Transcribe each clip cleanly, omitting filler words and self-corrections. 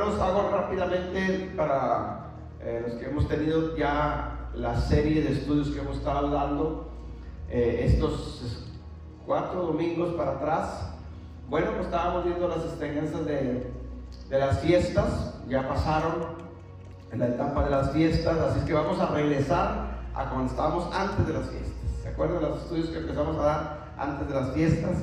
Hago rápidamente para los que hemos tenido ya la serie de estudios que hemos estado dando estos 4 domingos para atrás. Bueno, pues estábamos viendo las enseñanzas de las fiestas, ya pasaron en la etapa de las fiestas, así es que vamos a regresar a cuando estábamos antes de las fiestas. ¿Se acuerdan de los estudios que empezamos a dar antes de las fiestas?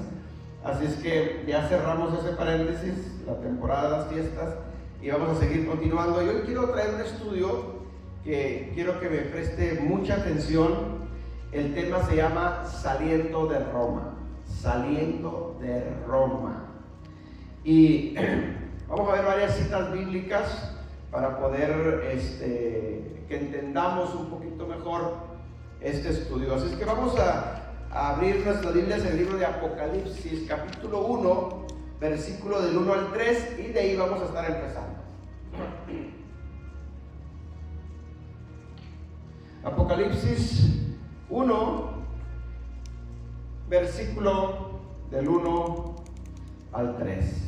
Así es que ya cerramos ese paréntesis, la temporada de las fiestas, y vamos a seguir continuando. Y hoy quiero traer un estudio que quiero que me preste mucha atención. El tema se llama Saliendo de Roma. Saliendo de Roma. Y vamos a ver varias citas bíblicas para poder que entendamos un poquito mejor este estudio. Así es que vamos a abrir nuestras Biblias en el libro de Apocalipsis, capítulo 1, versículo del 1 al 3, y de ahí vamos a estar empezando. Apocalipsis 1, versículo del 1 al 3.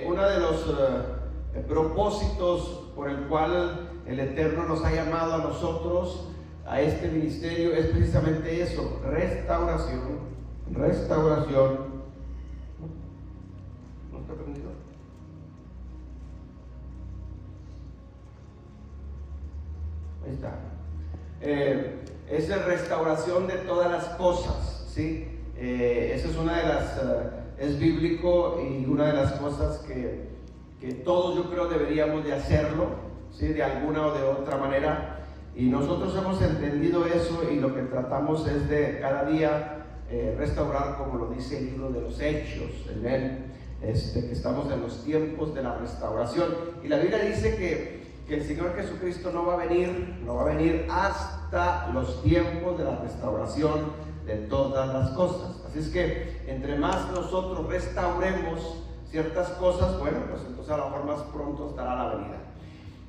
Uno de los propósitos por el cual el Eterno nos ha llamado a nosotros a este ministerio es precisamente eso: restauración. ¿No está prendido? Ahí está. Es la restauración de todas las cosas, ¿sí? Esa es una de las, es bíblico, y una de las cosas que todos, yo creo, deberíamos de hacerlo, ¿sí? De alguna o de otra manera. Y nosotros hemos entendido eso, y lo que tratamos es de cada día restaurar, como lo dice el libro de los Hechos, que estamos en los tiempos de la restauración. Y la Biblia dice que el Señor Jesucristo no va a venir hasta los tiempos de la restauración de todas las cosas. Así es que entre más nosotros restauremos ciertas cosas, bueno, pues entonces a lo mejor más pronto estará la venida.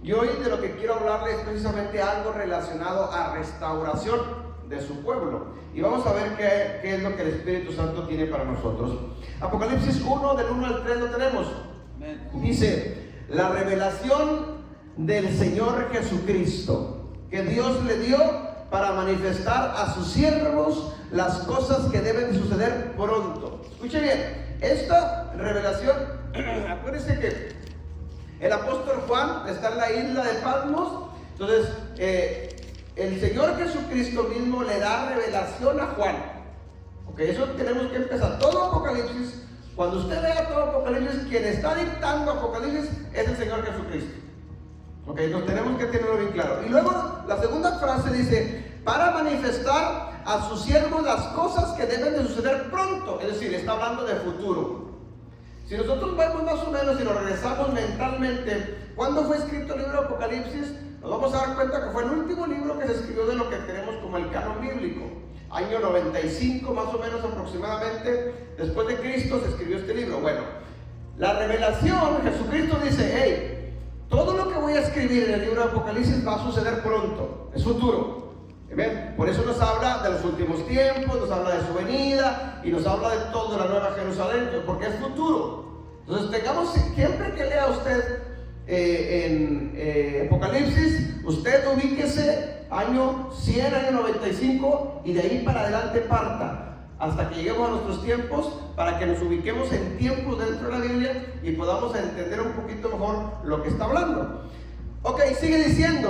Y hoy de lo que quiero hablarles es precisamente algo relacionado a restauración de su pueblo. Y vamos a ver qué es lo que el Espíritu Santo tiene para nosotros. Apocalipsis 1, del 1 al 3 lo tenemos. Dice: la revelación del Señor Jesucristo, que Dios le dio para manifestar a sus siervos las cosas que deben suceder pronto. Escuche bien, esta revelación, acuérdense que el apóstol Juan está en la isla de Patmos. Entonces el Señor Jesucristo mismo le da revelación a Juan. Ok, eso tenemos que empezar. Todo Apocalipsis, cuando usted vea todo Apocalipsis, quien está dictando Apocalipsis es el Señor Jesucristo. Ok, entonces tenemos que tenerlo bien claro. Y luego la segunda frase dice: para manifestar a sus siervos las cosas que deben de suceder pronto. Es decir, está hablando de futuro. Si nosotros vemos más o menos y nos regresamos mentalmente, ¿cuándo fue escrito el libro de Apocalipsis? Nos vamos a dar cuenta que fue el último libro que se escribió de lo que tenemos como el canon bíblico. Año 95 más o menos aproximadamente después de Cristo se escribió este libro. Bueno, la revelación, Jesucristo dice: hey, todo lo que voy a escribir en el libro de Apocalipsis va a suceder pronto, es futuro. ¿Ven? Por eso nos habla de los últimos tiempos, nos habla de su venida y nos habla de todo, de la nueva Jerusalén, porque es futuro. Entonces tengamos, siempre que lea usted en Apocalipsis, usted ubíquese año 100, año 95, y de ahí para adelante parta hasta que lleguemos a nuestros tiempos, para que nos ubiquemos en tiempos dentro de la Biblia y podamos entender un poquito mejor lo que está hablando. Ok, sigue diciendo: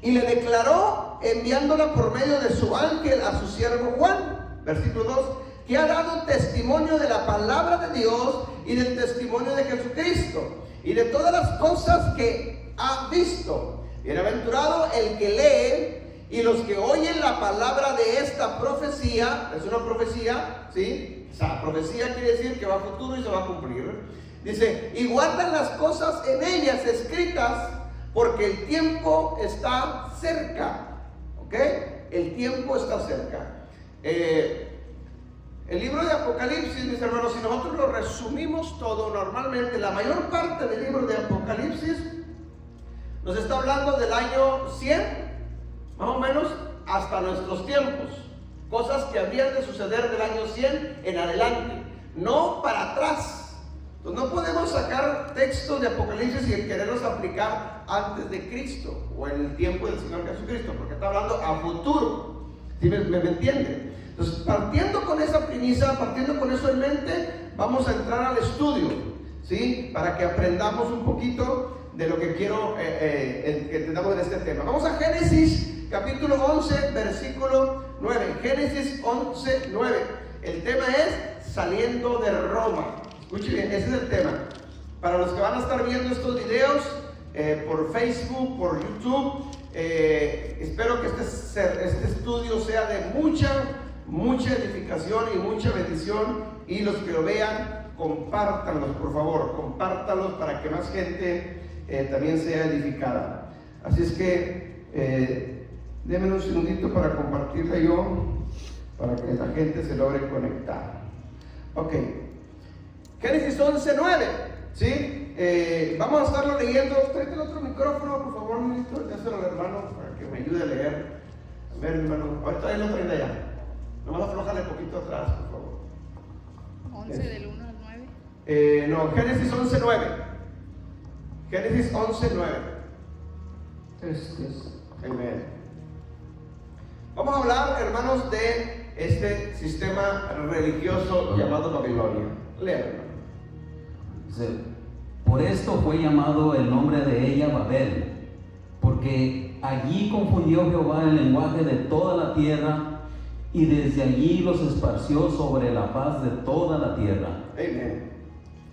y le declaró, enviándola por medio de su ángel a su siervo Juan, versículo 2, que ha dado testimonio de la palabra de Dios y del testimonio de Jesucristo y de todas las cosas que ha visto. Bienaventurado el que lee y los que oyen la palabra de esta profecía. Es una profecía, ¿sí? O sea, profecía quiere decir que va a futuro y se va a cumplir. Dice: y guardan las cosas en ellas escritas, porque el tiempo está cerca. ¿Ok? El tiempo está cerca. El libro de Apocalipsis, mis hermanos, si nosotros lo resumimos todo, normalmente la mayor parte del libro de Apocalipsis nos está hablando del año 100, más o menos, hasta nuestros tiempos. Cosas que habrían de suceder del año 100 en adelante, no para atrás. Entonces no podemos sacar textos de Apocalipsis y quererlos aplicar antes de Cristo o en el tiempo del Señor Jesucristo, porque está hablando a futuro. ¿Sí me entienden? Entonces, partiendo con esa premisa, partiendo con eso en mente, vamos a entrar al estudio, ¿sí? Para que aprendamos un poquito de lo que quiero que entendamos en este tema. Vamos a Génesis capítulo 11, versículo 9. Génesis 11, 9. El tema es saliendo de Roma. Escuchen bien, ese es el tema. Para los que van a estar viendo estos videos por Facebook, por YouTube, espero que este estudio sea de mucha edificación y mucha bendición, y los que lo vean, compártanlos, por favor, compártanlos para que más gente también sea edificada. Así es que denme un segundito para compartirla yo, para que la gente se logre conectar. Ok, Génesis 11:9, ¿sí? Vamos a estarlo leyendo. Tráete el otro micrófono, por favor, ministro, dáselo al hermano para que me ayude a leer. A ver, hermano, ahorita él lo trae de allá. Nomás aflójale un poquito atrás, por favor. 11 del 1 al 9. No, Génesis 11:9. Génesis 11:9. Amén. Vamos a hablar, hermanos, de este sistema religioso llamado Babilonia. Lea, hermano. Por esto fue llamado el nombre de ella Babel, porque allí confundió Jehová el lenguaje de toda la tierra, y desde allí los esparció sobre la faz de toda la tierra. Amén.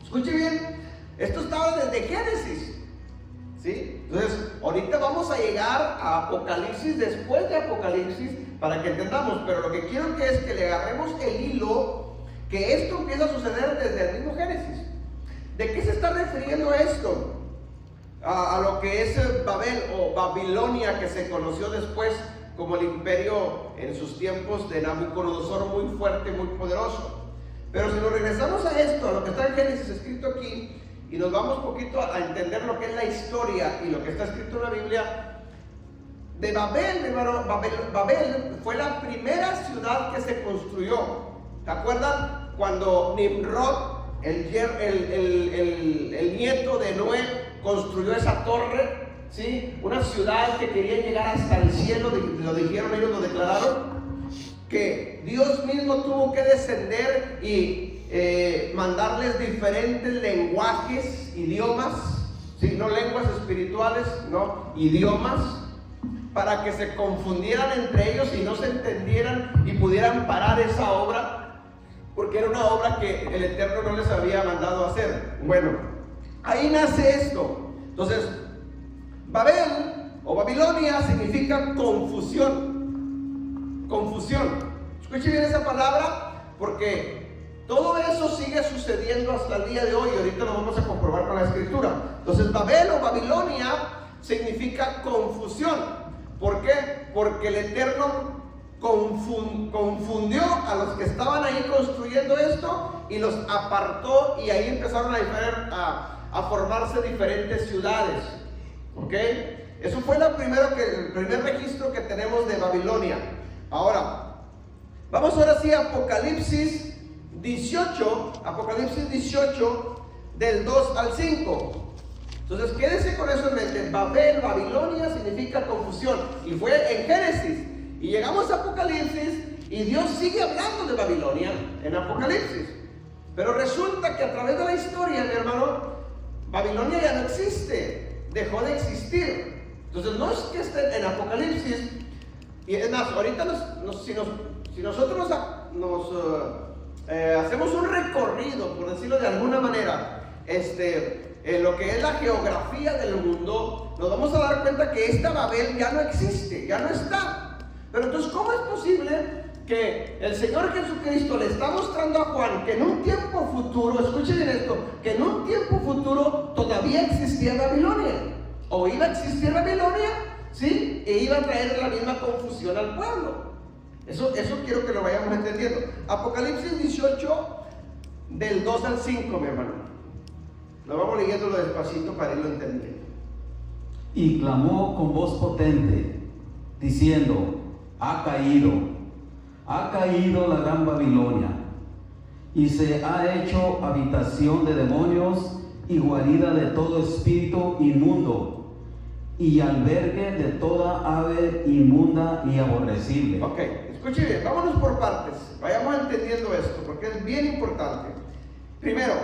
Escuche bien, esto estaba desde Génesis, ¿sí? Entonces, ahorita vamos a llegar a Apocalipsis, después de Apocalipsis, para que entendamos, pero lo que quiero que es que le agarremos el hilo, que esto empieza a suceder desde el mismo Génesis. ¿De qué se está refiriendo esto? A lo que es Babel o Babilonia, que se conoció después como el imperio en sus tiempos de Nabucodonosor, muy fuerte, muy poderoso. Pero si nos regresamos a esto, a lo que está en Génesis escrito aquí, y nos vamos un poquito a entender lo que es la historia y lo que está escrito en la Biblia, de Babel, mi hermano, Babel fue la primera ciudad que se construyó. ¿Se acuerdan? Cuando Nimrod, el nieto de Noé, construyó esa torre, ¿sí? Una ciudad que quería llegar hasta el cielo, lo dijeron ellos, lo declararon, que Dios mismo tuvo que descender y mandarles diferentes lenguajes, idiomas, ¿sí? No lenguas espirituales, no, idiomas, para que se confundieran entre ellos y no se entendieran y pudieran parar esa obra, porque era una obra que el Eterno no les había mandado a hacer. Bueno, ahí nace esto. Entonces, Babel o Babilonia significa confusión. Confusión. Escuchen bien esa palabra, porque todo eso sigue sucediendo hasta el día de hoy. Ahorita lo vamos a comprobar con la escritura. Entonces, Babel o Babilonia significa confusión. ¿Por qué? Porque el Eterno confundió a los que estaban ahí construyendo esto y los apartó, y ahí empezaron a formarse diferentes ciudades. ¿Ok? Eso fue el primer registro que tenemos de Babilonia. Ahora, vamos ahora sí a Apocalipsis 18, del 2 al 5. Entonces, quédese con eso en mente. Babel, Babilonia significa confusión, y fue en Génesis. Y llegamos a Apocalipsis y Dios sigue hablando de Babilonia en Apocalipsis. Pero resulta que a través de la historia, mi hermano, Babilonia ya no existe, dejó de existir. Entonces no es que esté en Apocalipsis. Y es más, ahorita si nosotros hacemos un recorrido, por decirlo de alguna manera, en lo que es la geografía del mundo, nos vamos a dar cuenta que esta Babel ya no existe, ya no está. Pero entonces, ¿cómo es posible que el Señor Jesucristo le está mostrando a Juan que en un tiempo futuro, escuchen esto, que en un tiempo futuro todavía existía Babilonia, o iba a existir Babilonia, ¿sí? E iba a traer la misma confusión al pueblo? Eso quiero que lo vayamos entendiendo. Apocalipsis 18, del 2 al 5, mi hermano. Lo vamos leyéndolo despacito para irlo entendiendo. Y clamó con voz potente, diciendo: ha caído la gran Babilonia, y se ha hecho habitación de demonios y guarida de todo espíritu inmundo y albergue de toda ave inmunda y aborrecible. Ok, escuche bien, vámonos por partes, vayamos entendiendo esto, porque es bien importante. Primero,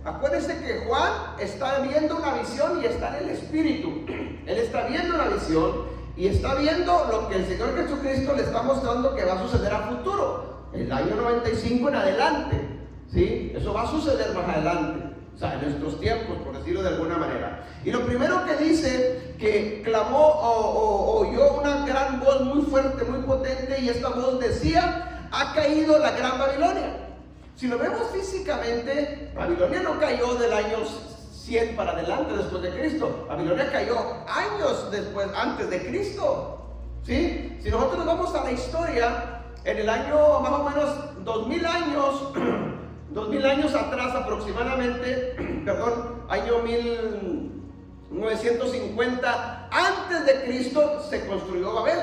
acuérdense que Juan está viendo una visión y está en el espíritu. Él está viendo una visión y está viendo lo que el Señor Jesucristo le está mostrando que va a suceder a futuro, el año 95 en adelante, ¿sí? Eso va a suceder más adelante, o sea, en nuestros tiempos, por decirlo de alguna manera. Y lo primero que dice, que clamó o oyó una gran voz muy fuerte, muy potente, y esta voz decía: ha caído la gran Babilonia. Si lo vemos físicamente, Babilonia no cayó del año 100 para adelante después de Cristo. Babilonia cayó años después, antes de Cristo, ¿sí? Si nosotros vamos a la historia, en el año más o menos 2000 años atrás aproximadamente, perdón, año 1950 antes de Cristo se construyó Babel.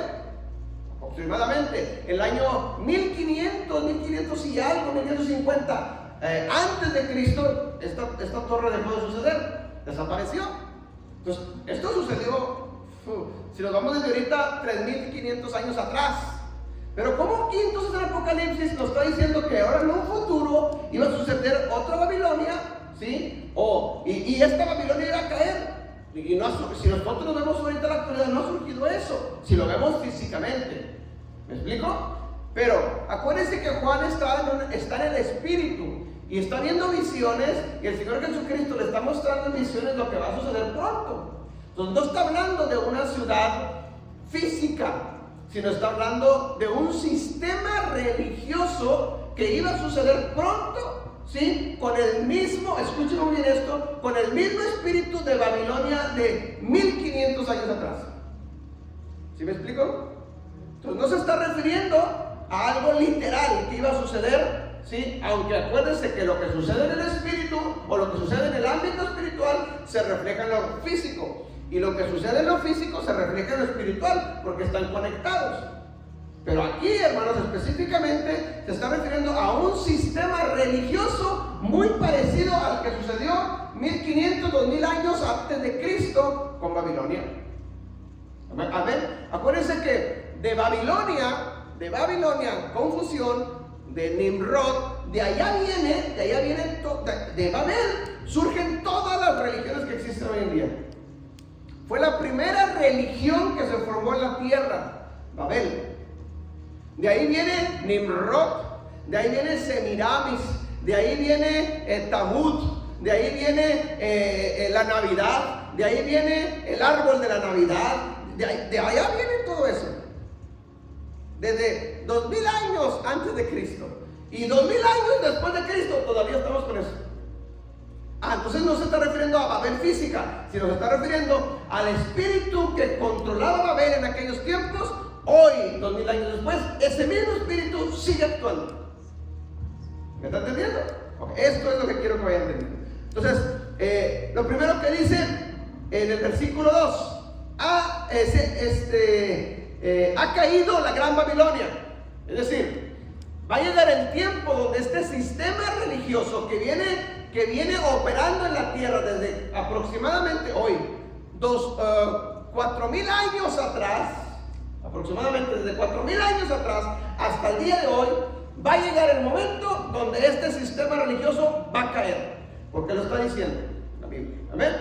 Aproximadamente el año 1500 y algo, 1550 antes de Cristo, esta torre dejó de suceder, desapareció. Entonces, esto sucedió, si nos vamos desde ahorita, 3500 años atrás. Pero ¿cómo aquí entonces el Apocalipsis nos está diciendo que ahora en un futuro iba a suceder otra Babilonia, ¿sí? Y esta Babilonia iba a caer. Y no, si nosotros lo vemos ahorita en la actualidad, no ha surgido eso, si lo vemos físicamente. ¿Me explico? Pero acuérdense que Juan está en el espíritu y está viendo visiones, y el Señor Jesucristo le está mostrando en visiones lo que va a suceder pronto. Entonces no está hablando de una ciudad física, sino está hablando de un sistema religioso que iba a suceder pronto, ¿sí? Con el mismo, escuchen muy bien esto, con el mismo espíritu de Babilonia de 1500 años atrás. ¿Sí me explico? Entonces no se está refiriendo a algo literal que iba a suceder, ¿sí? Aunque acuérdense que lo que sucede en el espíritu o lo que sucede en el ámbito espiritual se refleja en lo físico, y lo que sucede en lo físico se refleja en lo espiritual, porque están conectados. Pero aquí, hermanos, específicamente se está refiriendo a un sistema religioso muy parecido al que sucedió 1500, 2000 años antes de Cristo con Babilonia. Amén. Acuérdense que de Babilonia, confusión, de Nimrod, de Babel, surgen todas las religiones que existen hoy en día. Fue la primera religión que se formó en la tierra, Babel. De ahí viene Nimrod, de ahí viene Semiramis, de ahí viene Tabut, de ahí viene la Navidad, de ahí viene el árbol de la Navidad, de allá viene todo eso. Desde 2000 años antes de Cristo y 2000 años después de Cristo todavía estamos con eso. Entonces no se está refiriendo a Babel física, sino se está refiriendo al espíritu que controlaba Babel en aquellos tiempos. Hoy, 2000 años después, ese mismo espíritu sigue actuando. ¿Me está entendiendo? Okay, esto es lo que quiero que vayan entendiendo. Entonces, lo primero que dice en el versículo 2, ha caído la gran Babilonia. Es decir, va a llegar el tiempo donde este sistema religioso que viene operando en la tierra desde aproximadamente hoy, 4000 años atrás, aproximadamente desde 4000 años atrás hasta el día de hoy, va a llegar el momento donde este sistema religioso va a caer, porque lo está diciendo la Biblia. Amén.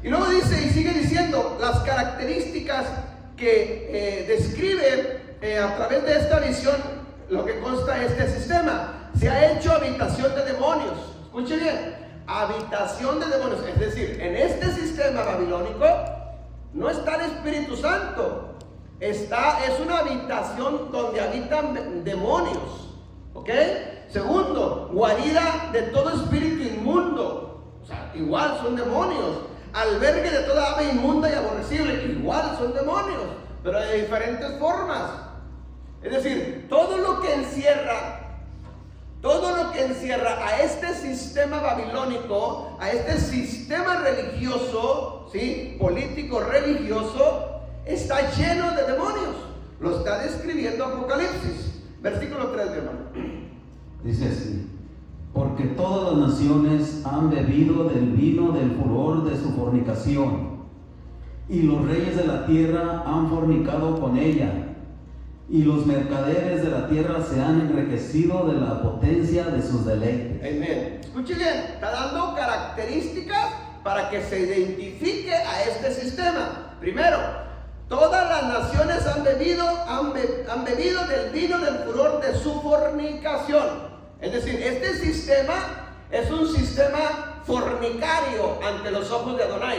Y luego dice, y sigue diciendo las características que describe a través de esta visión lo que consta este sistema. Se ha hecho habitación de demonios. Escuche bien, habitación de demonios. Es decir, en este sistema babilónico no está el Espíritu Santo. Es una habitación donde habitan demonios. ¿Ok? Segundo, guarida de todo espíritu inmundo. O sea, igual son demonios. Albergue de toda ave inmunda y aborrecible. Igual son demonios, pero de diferentes formas. Es decir, todo lo que encierra a este sistema babilónico, a este sistema religioso, ¿sí? Político religioso, está lleno de demonios. Lo está describiendo Apocalipsis, versículo 3, mi hermano. Dice así: porque todas las naciones han bebido del vino del furor de su fornicación, y los reyes de la tierra han fornicado con ella, y los mercaderes de la tierra se han enriquecido de la potencia de sus deleites. Amén. Escuche bien, está dando características para que se identifique a este sistema. Primero, todas las naciones han bebido del vino del furor de su fornicación. Es decir, este sistema es un sistema fornicario ante los ojos de Adonai.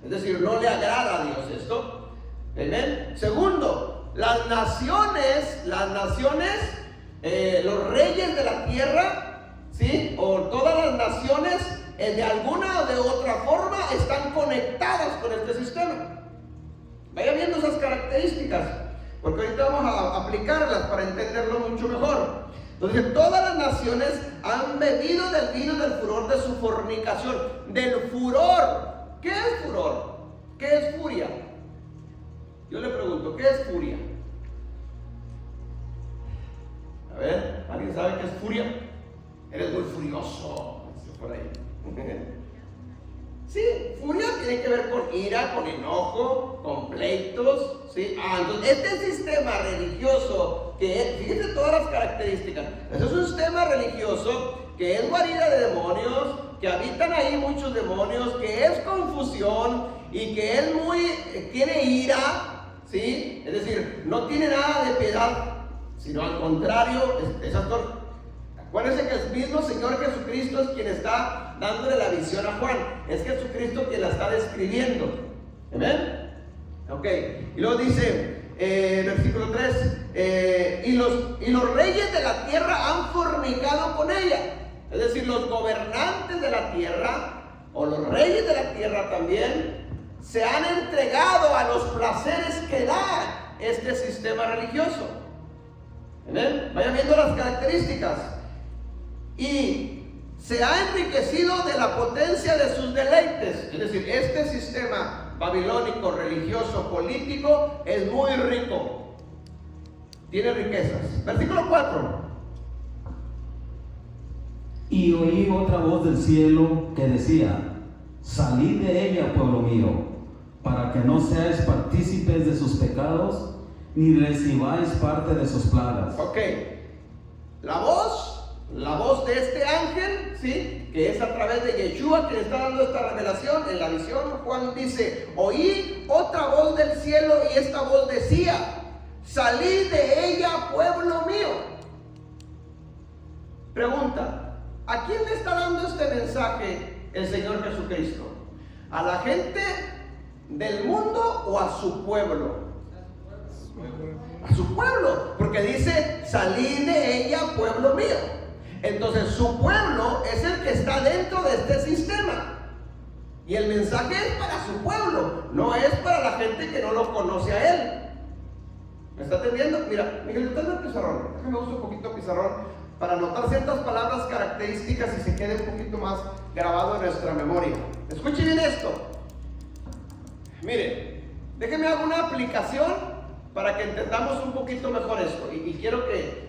Es decir, no le agrada a Dios esto. Amén. Segundo, las naciones, los reyes de la tierra, ¿sí? O todas las naciones, de alguna o de otra forma, están conectadas con este sistema. Vaya viendo esas características, porque ahorita vamos a aplicarlas para entenderlo mucho mejor. Entonces, todas las naciones han bebido del vino del furor de su fornicación. Del furor. ¿Qué es furor? ¿Qué es furia? Yo le pregunto, ¿qué es furia? A ver, ¿alguien sabe qué es furia? Eres muy furioso, por ahí. Sí, furia tiene que ver con ira, con enojo, con pleitos, ¿sí? Entonces este sistema religioso, fíjense todas las características, este es un sistema religioso que es guarida de demonios, que habitan ahí muchos demonios, que es confusión y que es tiene ira, ¿sí? Es decir, no tiene nada de piedad, sino al contrario, acuérdense que el mismo Señor Jesucristo es quien está dándole la visión a Juan. Es Jesucristo quien la está describiendo. ¿Amén? Ok. Y luego dice, versículo 3, y los reyes de la tierra han fornicado con ella. Es decir, los gobernantes de la tierra, o los reyes de la tierra también, se han entregado a los placeres que da este sistema religioso. ¿Amén? Vayan viendo las características. Y se ha enriquecido de la potencia de sus deleites. Es decir, este sistema babilónico, religioso, político es muy rico. Tiene riquezas. Versículo 4. Y oí otra voz del cielo que decía: salid de ella, pueblo mío, para que no seáis partícipes de sus pecados, ni recibáis parte de sus plagas. Ok. La voz de este ángel, ¿sí? Que es a través de Yeshua que le está dando esta revelación. En la visión, Juan dice: oí otra voz del cielo, y esta voz decía: salid de ella, pueblo mío. Pregunta: ¿a quién le está dando este mensaje el Señor Jesucristo? ¿A la gente del mundo o a su pueblo? A su pueblo, porque dice: salid de ella, pueblo mío. Entonces su pueblo es el que está dentro de este sistema, y el mensaje es para su pueblo, no es para la gente que no lo conoce a él. ¿Me está entendiendo? Mira, Miguel, usted el pizarrón. Déjame usar un poquito el pizarrón para anotar ciertas palabras características y se quede un poquito más grabado en nuestra memoria. Escuche bien esto. Mire, déjeme hacer una aplicación para que entendamos un poquito mejor esto, y quiero que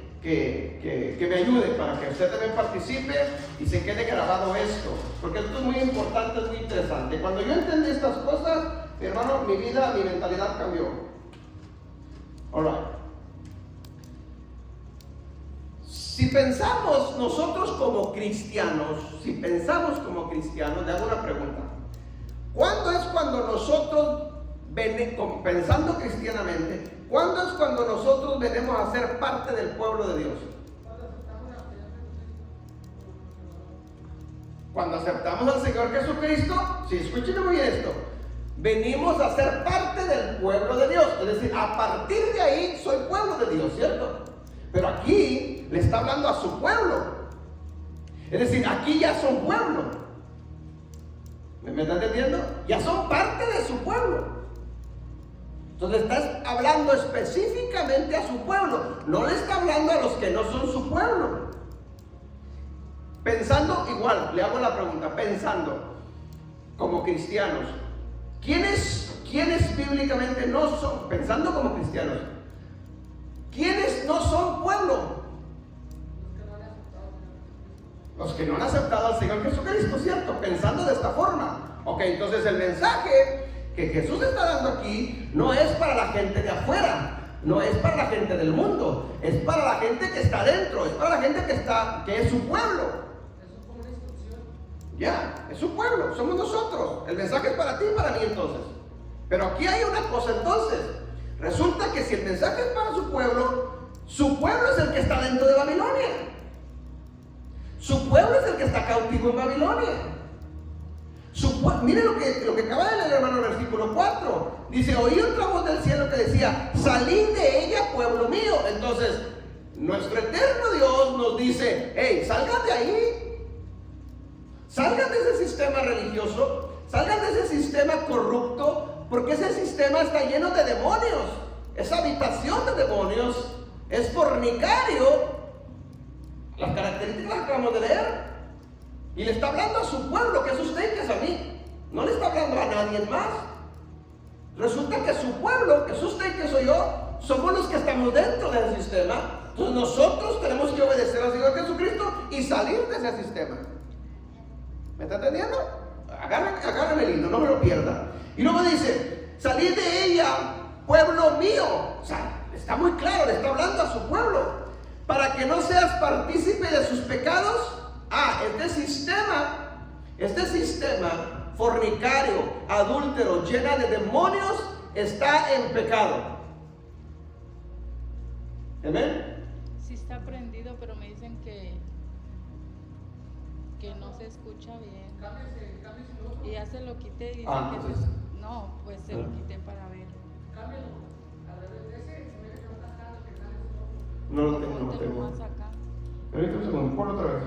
me ayude para que usted también participe y se quede grabado esto, porque esto es muy importante, es muy interesante. Cuando yo entendí estas cosas, mi hermano, mi vida, mi mentalidad cambió. Alright. Si pensamos nosotros como cristianos, le hago una pregunta: ¿cuándo es cuando nosotros, pensando cristianamente, cuándo es cuando nosotros venimos a ser parte del pueblo de Dios? Cuando aceptamos al Señor Jesucristo. Sí, escúchenme muy bien esto. Venimos a ser parte del pueblo de Dios. Es decir, a partir de ahí soy pueblo de Dios, ¿cierto? Pero aquí le está hablando a su pueblo. Es decir, aquí ya son pueblo. ¿Me están entendiendo? Ya son parte de su pueblo. Entonces estás hablando específicamente a su pueblo, no le está hablando a los que no son su pueblo. Pensando igual, le hago la pregunta, pensando como cristianos, ¿quiénes bíblicamente no son, pensando como cristianos, quiénes no son pueblo? Los que no han aceptado al Señor Jesucristo, ¿cierto? Pensando de esta forma. Ok, entonces el mensaje que Jesús está dando aquí no es para la gente de afuera, no es para la gente del mundo, es para la gente que está dentro, es para la gente que es su pueblo. Ya, es su pueblo, somos nosotros. El mensaje es para ti y para mí entonces. Pero aquí hay una cosa entonces. Resulta que si el mensaje es para su pueblo es el que está dentro de Babilonia. Su pueblo es el que está cautivo en Babilonia. Mire lo que acaba de leer, hermano, el versículo 4. Dice, oí otra voz del cielo que decía, salid de ella, pueblo mío. Entonces, nuestro eterno Dios nos dice, hey, salgan de ahí. Salgan de ese sistema religioso, salgan de ese sistema corrupto, porque ese sistema está lleno de demonios. Esa habitación de demonios es fornicario. Las características las acabamos de leer. Y le está hablando a su pueblo, que es usted y que es a mí. No le está hablando a nadie más. Resulta que su pueblo, que es usted y que soy yo, somos los que estamos dentro del sistema. Entonces nosotros tenemos que obedecer al Señor Jesucristo y salir de ese sistema. ¿Me está entendiendo? Agarren el hilo, no me lo pierda. Y luego dice, salid de ella, pueblo mío. O sea, está muy claro, le está hablando a su pueblo. Para que no seas partícipe de sus pecados. Este sistema fornicario, adúltero, llena de demonios, está en pecado. ¿Amén? Sí está prendido, pero me dicen que no se escucha bien. Y ya se lo quité y dice entonces. no, pues se lo quité para ver. No lo tengo, no lo Ponte tengo. más acá. Permítame un segundo, ponlo otra vez.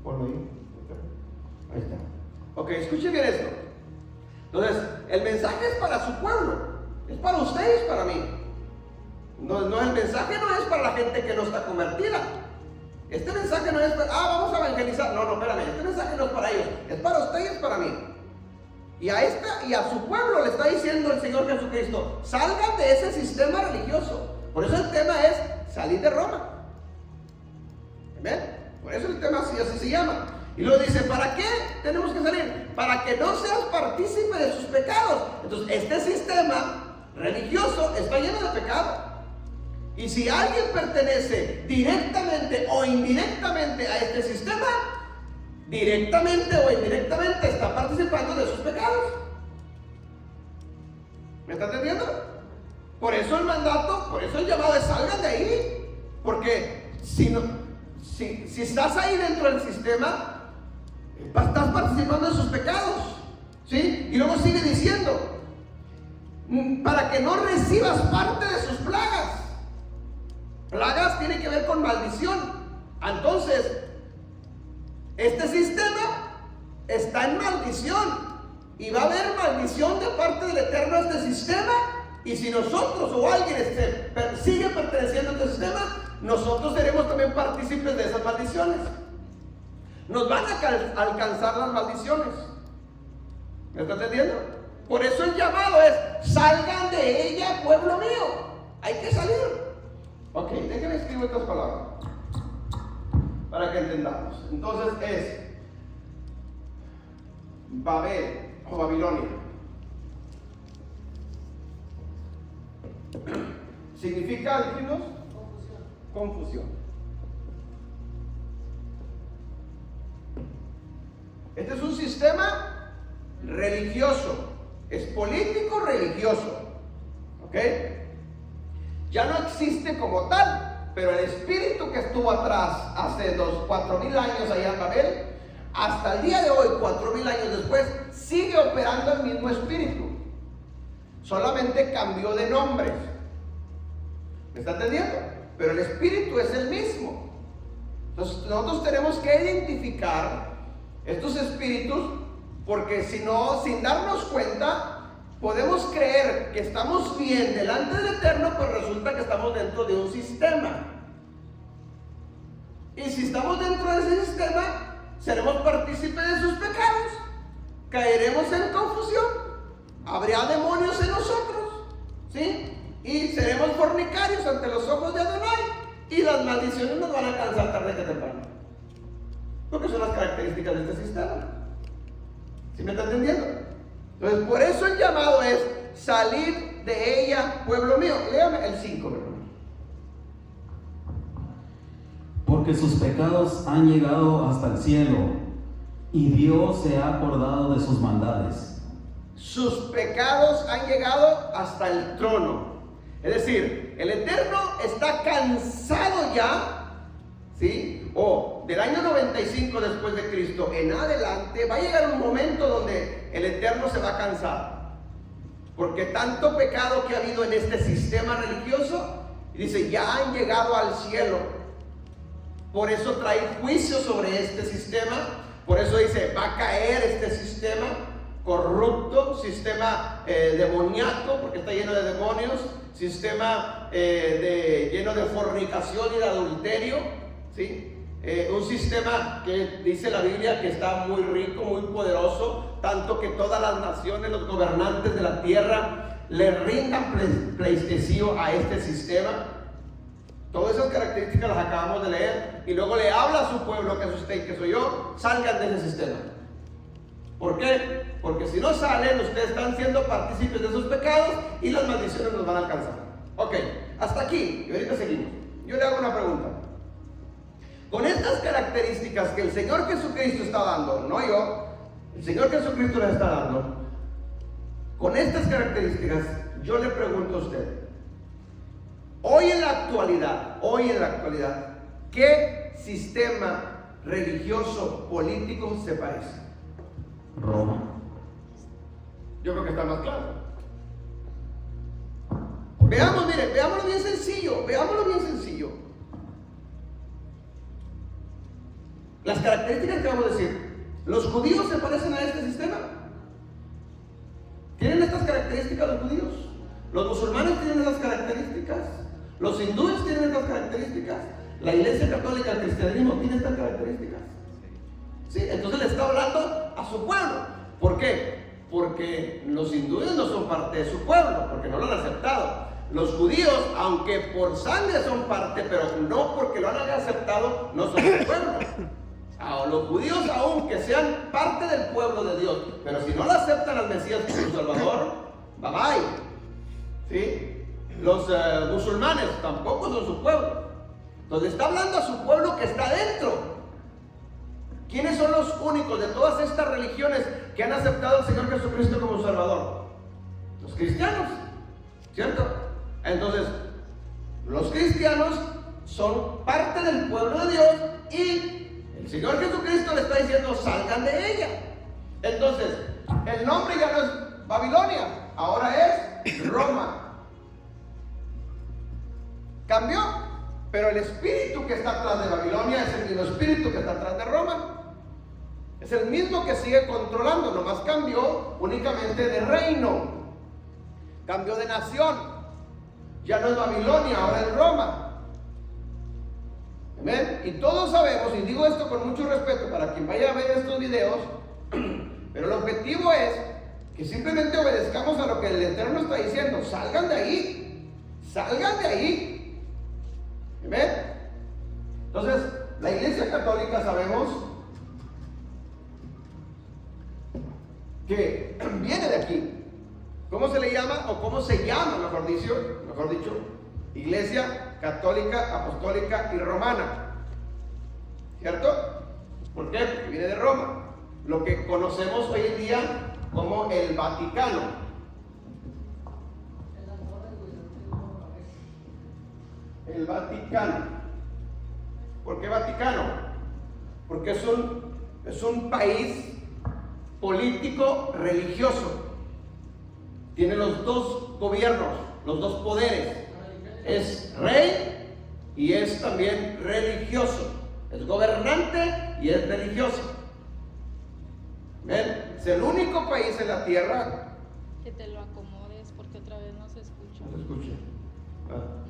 Ponlo ahí. Ahí está. Ok, escuchen bien esto. Entonces, el mensaje es para su pueblo. Es para ustedes, para mí. No, el mensaje no es para la gente que no está convertida. Este mensaje no es para, vamos a evangelizar. No, espérame, este mensaje no es para ellos. Es para usted y es para mí. Y a su pueblo le está diciendo el Señor Jesucristo, salgan de ese sistema religioso. Por eso el tema es salir de Roma. ¿Ven? Por eso el tema así se llama. Y luego dice, ¿para qué tenemos que salir? Para que no seas partícipe de sus pecados. Entonces, este sistema religioso está lleno de pecado. Y si alguien pertenece directamente o indirectamente a este sistema, directamente o indirectamente está participando de sus pecados. ¿Me está entendiendo? Por eso el mandato, por eso el llamado es salgan de ahí. Porque si estás ahí dentro del sistema, estás participando de sus pecados. ¿Sí? Y luego sigue diciendo, para que no recibas parte de sus plagas. Plagas tiene que ver con maldición. Entonces, este sistema está en maldición. Y va a haber maldición de parte del Eterno a este sistema. Y si nosotros o alguien sigue perteneciendo a este sistema, nosotros seremos también partícipes de esas maldiciones. Nos van a alcanzar las maldiciones. ¿Me está entendiendo? Por eso el llamado es, salgan de ella, pueblo mío. Hay que salir. Ok, déjenme escribir estas palabras para que entendamos. Entonces es Babel o Babilonia. Significa, dijimos, confusión. Este es un sistema religioso, es político religioso, ¿ok? Ya no existe como tal, pero el espíritu que estuvo atrás hace 4,000 años allá en Babel, hasta el día de hoy, 4,000 años después, sigue operando el mismo espíritu, solamente cambió de nombre. ¿Me está entendiendo? Pero el espíritu es el mismo. Entonces nosotros tenemos que identificar estos espíritus, porque si no, sin darnos cuenta, podemos creer que estamos bien delante del Eterno, pero resulta que estamos dentro de un sistema. Y si estamos dentro de ese sistema, seremos partícipes de sus pecados, caeremos en confusión, habrá demonios en nosotros, ¿sí? y seremos fornicarios ante los ojos de Adonai, y las maldiciones nos van a alcanzar tarde que temprano, porque son las características de este sistema. ¿Sí me está entendiendo? Entonces, por eso el llamado es salir de ella, pueblo mío. Léame el 5, hermano. Porque sus pecados han llegado hasta el cielo, y Dios se ha acordado de sus maldades. Sus pecados han llegado hasta el trono. Es decir, el Eterno está cansado ya, ¿sí? O del año 95 después de Cristo en adelante, va a llegar un momento donde el Eterno se va a cansar. Porque tanto pecado que ha habido en este sistema religioso, y dice, ya han llegado al cielo. Por eso trae juicio sobre este sistema. Por eso dice, va a caer este sistema corrupto, sistema demoníaco, porque está lleno de demonios, sistema lleno de fornicación y de adulterio, ¿sí? Un sistema que dice la Biblia que está muy rico, muy poderoso, tanto que todas las naciones, los gobernantes de la tierra le rindan pleitesía a este sistema. Todas esas características las acabamos de leer, y luego le habla a su pueblo, que es usted y que soy yo, salgan de ese sistema. ¿Por qué? Porque si no salen, ustedes están siendo partícipes de sus pecados y las maldiciones nos van a alcanzar. Ok, hasta aquí, y ahorita seguimos. Yo le hago una pregunta. Con estas características que el Señor Jesucristo está dando, no yo, el Señor Jesucristo les está dando, con estas características, yo le pregunto a usted, hoy en la actualidad, ¿qué sistema religioso político se parece? Roma. Yo creo que está más claro. Veamos, mire, veámoslo bien sencillo. Las características que vamos a decir, ¿los judíos se parecen a este sistema? ¿Tienen estas características los judíos? ¿Los musulmanes tienen estas características? ¿Los hindúes tienen estas características? ¿La Iglesia Católica, el cristianismo tiene estas características? Sí, entonces le está hablando a su pueblo. ¿Por qué? Porque los hindúes no son parte de su pueblo, porque no lo han aceptado. Los judíos, aunque por sangre son parte, pero no porque lo han aceptado, no son su pueblo. Los judíos, aunque sean parte del pueblo de Dios, pero si no lo aceptan al Mesías como su Salvador, bye bye. ¿Sí? Los musulmanes tampoco son su pueblo. Entonces está hablando a su pueblo que está dentro. ¿Quiénes son los únicos de todas estas religiones que han aceptado al Señor Jesucristo como Salvador? Los cristianos, ¿cierto? Entonces, los cristianos son parte del pueblo de Dios y el Señor Jesucristo le está diciendo, salgan de ella. Entonces, el nombre ya no es Babilonia, ahora es Roma. Cambió, pero el espíritu que está atrás de Babilonia es el mismo espíritu que está atrás de Roma. Es el mismo que sigue controlando, nomás cambió únicamente de reino, cambió de nación. Ya no es Babilonia, ahora es Roma. ¿Amén? Y todos sabemos, y digo esto con mucho respeto para quien vaya a ver estos videos, pero el objetivo es que simplemente obedezcamos a lo que el Eterno está diciendo. Salgan de ahí, salgan de ahí. ¿Amén? Entonces, la Iglesia Católica sabemos que viene de aquí. ¿Cómo se le llama? O cómo se llama, mejor dicho, Iglesia Católica, Apostólica y Romana. ¿Cierto? ¿Por qué? Porque viene de Roma. Lo que conocemos hoy en día como el Vaticano. El Vaticano. ¿Por qué Vaticano? Porque es un país político religioso. Tiene los dos gobiernos, los dos poderes. Es rey y es también religioso. Es gobernante y es religioso. ¿Ven? Es el único país en la tierra. Que te lo acomodes porque otra vez no se escucha. No se escucha.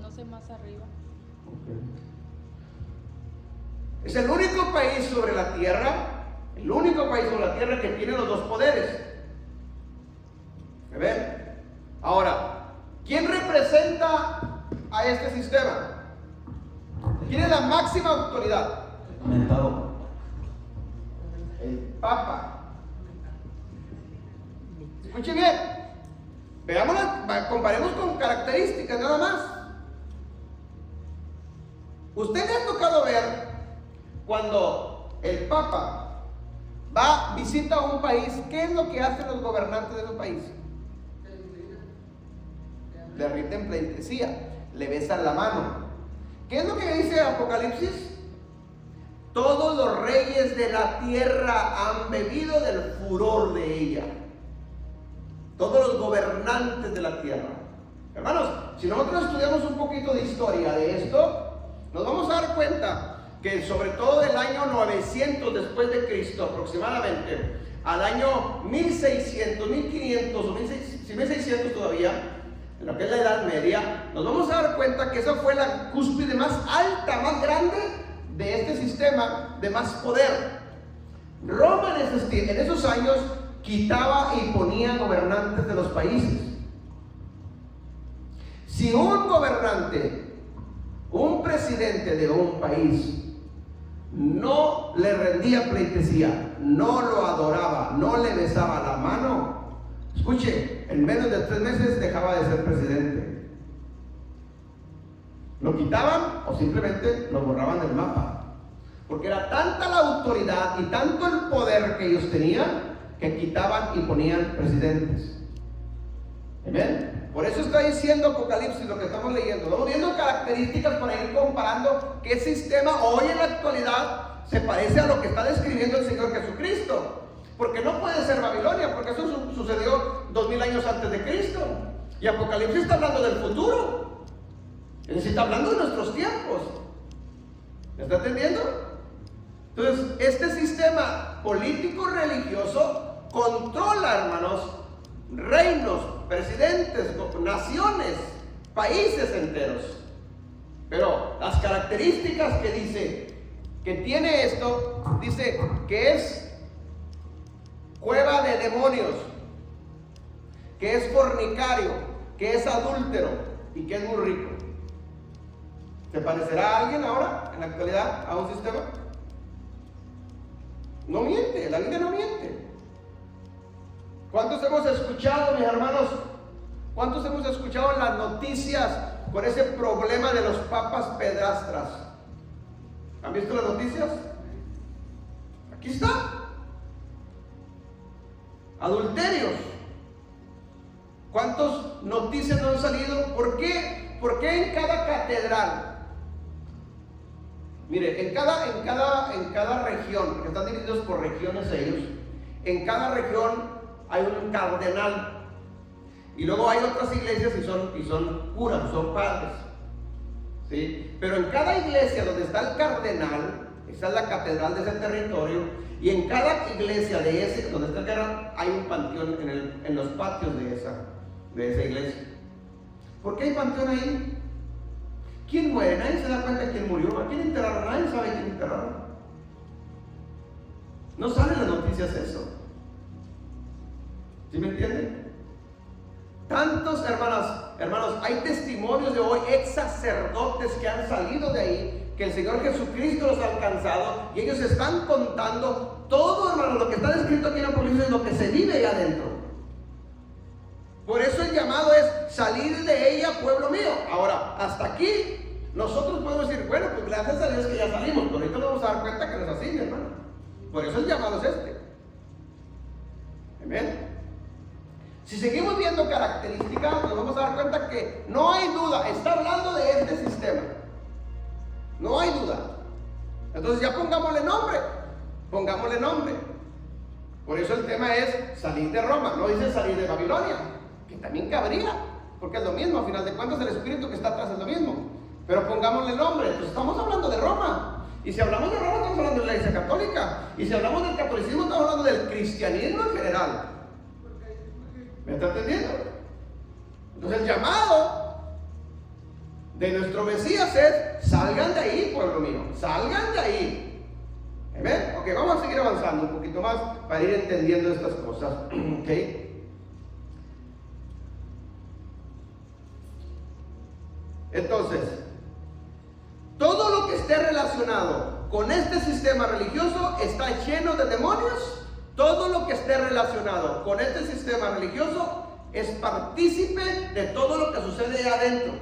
No sé, más arriba. Okay. Es el único país sobre la tierra, que tiene los dos poderes. ¿Me ven? Ahora, ¿Quién representa a este sistema? ¿Quién es la máxima autoridad? Mentado. El Papa. Escuche bien. Veámosla, comparemos con características nada más. Usted le ha tocado ver cuando el Papa visita un país, ¿qué es lo que hacen los gobernantes de ese país? Le rinden pleitesía, le besan la mano. ¿Qué es lo que dice Apocalipsis? Todos los reyes de la tierra han bebido del furor de ella. Todos los gobernantes de la tierra. Hermanos, si nosotros estudiamos un poquito de historia de esto, nos vamos a dar cuenta que sobre todo del año 900 después de Cristo aproximadamente, al año 1600, 1500 o 1600 todavía, en lo que es la Edad Media, nos vamos a dar cuenta que esa fue la cúspide más alta, más grande de este sistema de más poder. Roma en esos años quitaba y ponía gobernantes de los países. Si un gobernante, un presidente de un país no le rendía pleitesía, no lo adoraba, no le besaba la mano, escuche, en menos de 3 meses dejaba de ser presidente. Lo quitaban o simplemente lo borraban del mapa, porque era tanta la autoridad y tanto el poder que ellos tenían que quitaban y ponían presidentes. ¿Amén? Por eso está diciendo Apocalipsis lo que estamos leyendo. Vamos viendo características para ir comparando qué sistema hoy en la actualidad se parece a lo que está describiendo el Señor Jesucristo. Porque no puede ser Babilonia, porque eso sucedió 2000 años antes de Cristo. Y Apocalipsis está hablando del futuro. Está hablando de nuestros tiempos. ¿Me está entendiendo? Entonces, este sistema político-religioso controla, hermanos, reinos, presidentes, naciones, países enteros. Pero las características que dice que tiene esto, dice que es cueva de demonios, que es fornicario, que es adúltero y que es muy rico. ¿Se parecerá a alguien ahora, en la actualidad, a un sistema? No miente, la Biblia no miente. ¿Cuántos hemos escuchado, mis hermanos? ¿Cuántos hemos escuchado en las noticias por ese problema de los papas pedrastras? ¿Han visto las noticias? Aquí está. Adulterios. ¿Cuántas noticias no han salido? ¿Por qué? ¿Por qué en cada catedral? Mire, en cada región, porque están divididos por regiones ellos, en cada región hay un cardenal. Y luego hay otras iglesias y son curas, son padres. ¿Sí? Pero en cada iglesia donde está el cardenal, esa es la catedral de ese territorio, y en cada iglesia de ese, donde está el cardenal, hay un panteón en los patios de esa iglesia. ¿Por qué hay panteón ahí? ¿Quién muere? Nadie se da cuenta de quién murió. ¿A quién enterraron? Nadie sabe quién enterraron. No salen las noticias eso. ¿Sí me entienden? Tantos hermanos, hay testimonios de hoy, ex sacerdotes que han salido de ahí, que el Señor Jesucristo los ha alcanzado, y ellos están contando todo, hermanos, lo que está descrito aquí en Apocalipsis es lo que se vive allá adentro. Por eso el llamado es salir de ella, pueblo mío. Ahora, hasta aquí, nosotros podemos decir, bueno, pues gracias a Dios que ya salimos, pero ahorita nos vamos a dar cuenta que no es así, hermano. Por eso el llamado es este. Amén. Si seguimos viendo características, nos vamos a dar cuenta que no hay duda, está hablando de este sistema. No hay duda. Entonces ya pongámosle nombre. Por eso el tema es salir de Roma, no dice salir de Babilonia, que también cabría, porque es lo mismo, a final de cuentas el espíritu que está atrás es lo mismo. Pero pongámosle nombre, entonces estamos hablando de Roma. Y si hablamos de Roma, estamos hablando de la Iglesia Católica. Y si hablamos del catolicismo, estamos hablando del cristianismo en general. ¿Me está entendiendo? Entonces el llamado de nuestro Mesías es: salgan de ahí, pueblo mío, salgan de ahí. ¿Amén? Ok, vamos a seguir avanzando un poquito más para ir entendiendo estas cosas. Ok. Entonces, todo lo que esté relacionado con este sistema religioso está lleno de demonios. Todo lo que esté relacionado con este sistema religioso es partícipe de todo lo que sucede ahí adentro,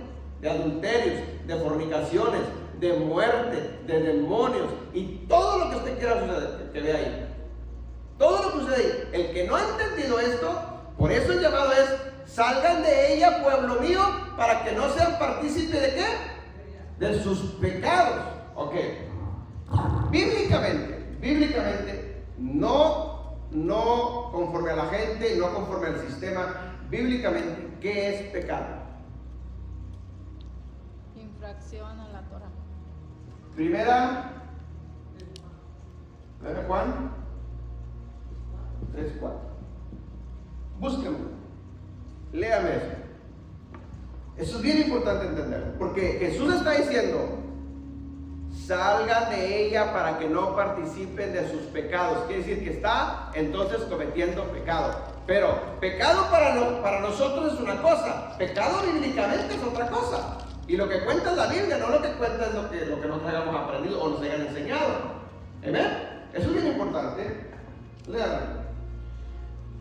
de adulterios, de fornicaciones, de muerte, de demonios y todo lo que usted quiera suceder, que vea ahí. Todo lo que sucede ahí. El que no ha entendido esto, por eso el llamado es: salgan de ella, pueblo mío, para que no sean partícipes de qué? De sus pecados. Ok. Bíblicamente, no conforme a la gente, no conforme al sistema. Bíblicamente, ¿qué es pecado? Infracción a la Torah. Primera Juan 3:4. Búsquenlo, léame eso. Eso es bien importante entenderlo, porque Jesús está diciendo: salgan de ella para que no participen de sus pecados. Quiere decir que está entonces cometiendo pecado. Pero pecado para nosotros es una cosa, pecado bíblicamente es otra cosa. Y lo que cuenta es la Biblia, no lo que cuenta es lo que nosotros hayamos aprendido o nos hayan enseñado. ¿Amén? Eso es bien importante. Léanlo.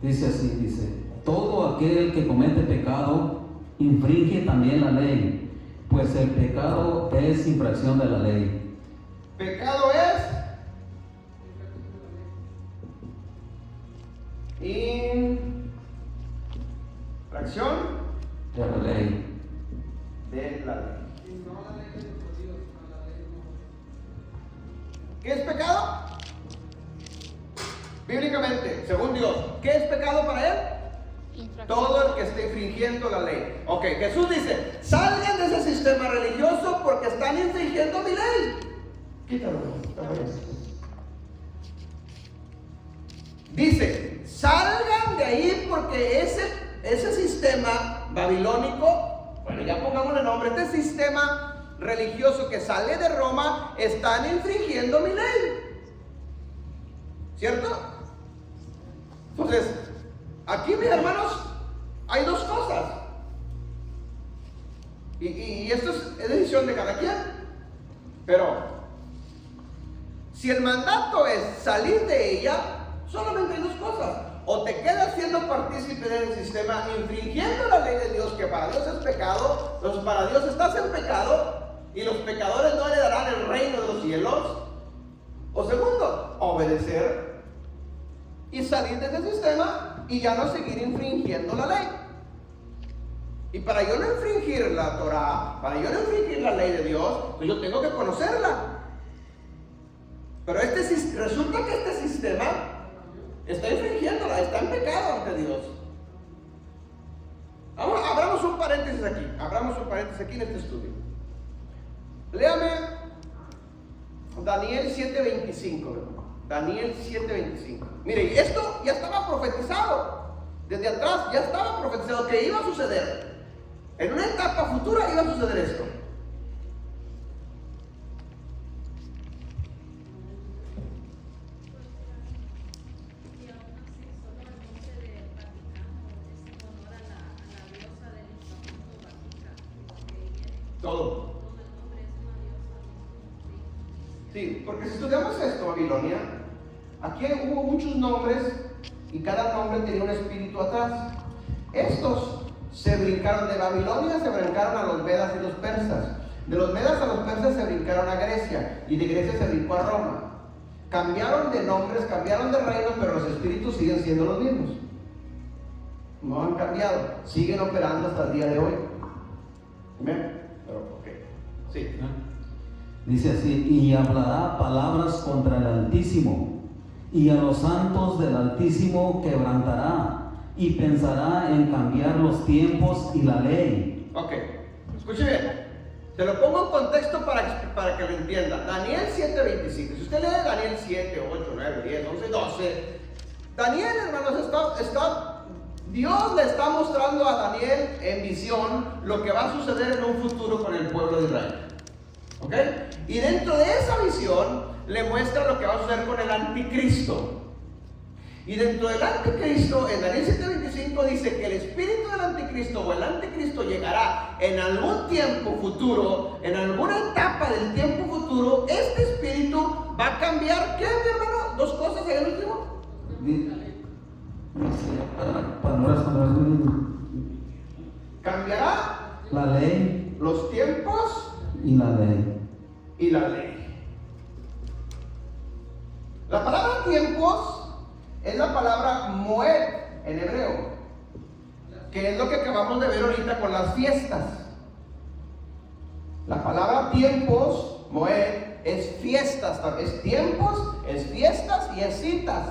Dice así, todo aquel que comete pecado infringe también la ley, pues el pecado es infracción de la ley. Pecado es infracción De la ley. de la ley. ¿Qué es pecado? Bíblicamente, según Dios, ¿qué es pecado para él? Todo el que esté infringiendo la ley. Ok, Jesús dice: salgan de ese sistema religioso porque están infringiendo mi ley. Quítalo. Dice: salgan de ahí porque ese sistema babilónico, bueno, ya pongámosle nombre, este sistema religioso que sale de Roma, están infringiendo mi ley. ¿Cierto? Entonces, aquí, mis hermanos, hay dos cosas. Y esto es decisión de cada quien. Pero, si el mandato es salir de ella, solamente hay dos cosas: o te quedas siendo partícipe del sistema, infringiendo la ley de Dios, que para Dios es pecado. Entonces, para Dios estás en pecado y los pecadores no heredarán el reino de los cielos. O segundo, obedecer y salir de ese sistema y ya no seguir infringiendo la ley. Y para yo no infringir la Torah, para yo no infringir la ley de Dios, pues yo tengo que conocerla. Pero resulta que este sistema está infringiéndola, está en pecado ante Dios. Abramos un paréntesis aquí en este estudio. Léame Daniel 7:25. Daniel 7:25. Mire, esto ya estaba profetizado. Desde atrás ya estaba profetizado que iba a suceder. En una etapa futura iba a suceder esto. Todo. Sí, porque si estudiamos esto, Babilonia, aquí hubo muchos nombres y cada nombre tenía un espíritu atrás. Estos se brincaron de Babilonia, se brincaron a los medas y los persas. De los medas a los persas se brincaron a Grecia y de Grecia se brincó a Roma. Cambiaron de nombres, cambiaron de reino, pero los espíritus siguen siendo los mismos. No han cambiado, siguen operando hasta el día de hoy. ¿Amén? Pero, ok. Sí. Dice así: y hablará palabras contra el Altísimo, y a los santos del Altísimo quebrantará, y pensará en cambiar los tiempos y la ley. Ok, escuche bien. Se lo pongo en contexto para que lo entienda. Daniel 7:25. Si usted lee Daniel 7, 8, 9, 10, 11, 12, Daniel, hermanos, Dios le está mostrando a Daniel en visión lo que va a suceder en un futuro con el pueblo de Israel. ¿Ok? Y dentro de esa visión le muestra lo que va a suceder con el anticristo. Y dentro del anticristo, en Daniel 7:25 dice que el espíritu del anticristo o el anticristo llegará en algún tiempo futuro, en alguna etapa del tiempo futuro. Este espíritu va a cambiar, ¿qué, mi hermano? Dos cosas en el último. Cambiará la ley, los tiempos y la ley. Y la ley. La palabra tiempos es la palabra moed en hebreo, que es lo que acabamos de ver ahorita con las fiestas. La palabra tiempos, moed, es fiestas, es tiempos, es fiestas y es citas.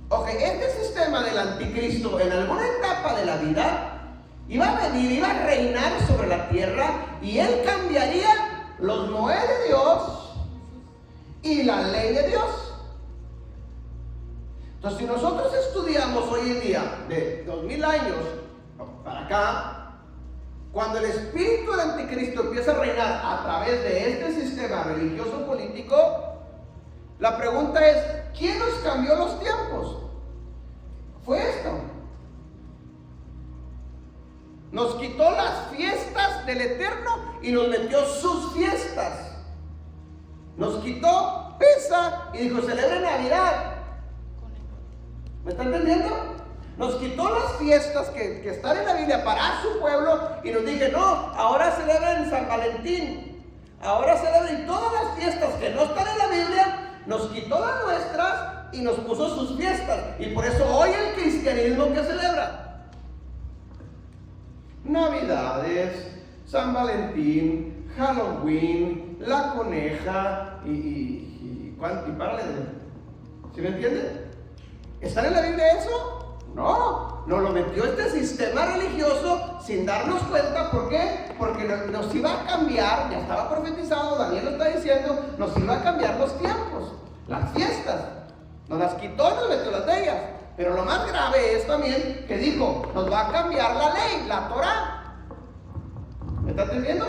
Ok, este sistema del anticristo en alguna etapa de la vida iba a venir, iba a reinar sobre la tierra, y él cambiaría los moed de Dios y la ley de Dios. Entonces, si nosotros estudiamos hoy en día, de 2000 años para acá, cuando el espíritu del anticristo empieza a reinar a través de este sistema religioso político, la pregunta es, ¿quién nos cambió los tiempos? Fue esto. Nos quitó las fiestas del Eterno y nos metió sus fiestas. Nos quitó Pesa y dijo, celebre Navidad. ¿Me está entendiendo? Nos quitó las fiestas que están en la Biblia para su pueblo y nos dije, no, ahora celebren San Valentín, ahora celebren todas las fiestas que no están en la Biblia. Nos quitó las nuestras y nos puso sus fiestas. Y por eso hoy el cristianismo que celebra Navidades, San Valentín, Halloween, la coneja y párale. ¿Sí me entienden? ¿Están en la Biblia eso? No, nos lo metió este sistema religioso sin darnos cuenta. ¿Por qué? Porque nos iba a cambiar, ya estaba profetizado, Daniel lo está diciendo, nos iba a cambiar los tiempos, las fiestas. Nos las quitó y nos metió las de ellas. Pero lo más grave es también que dijo, nos va a cambiar la ley, la Torah. ¿Me está entendiendo?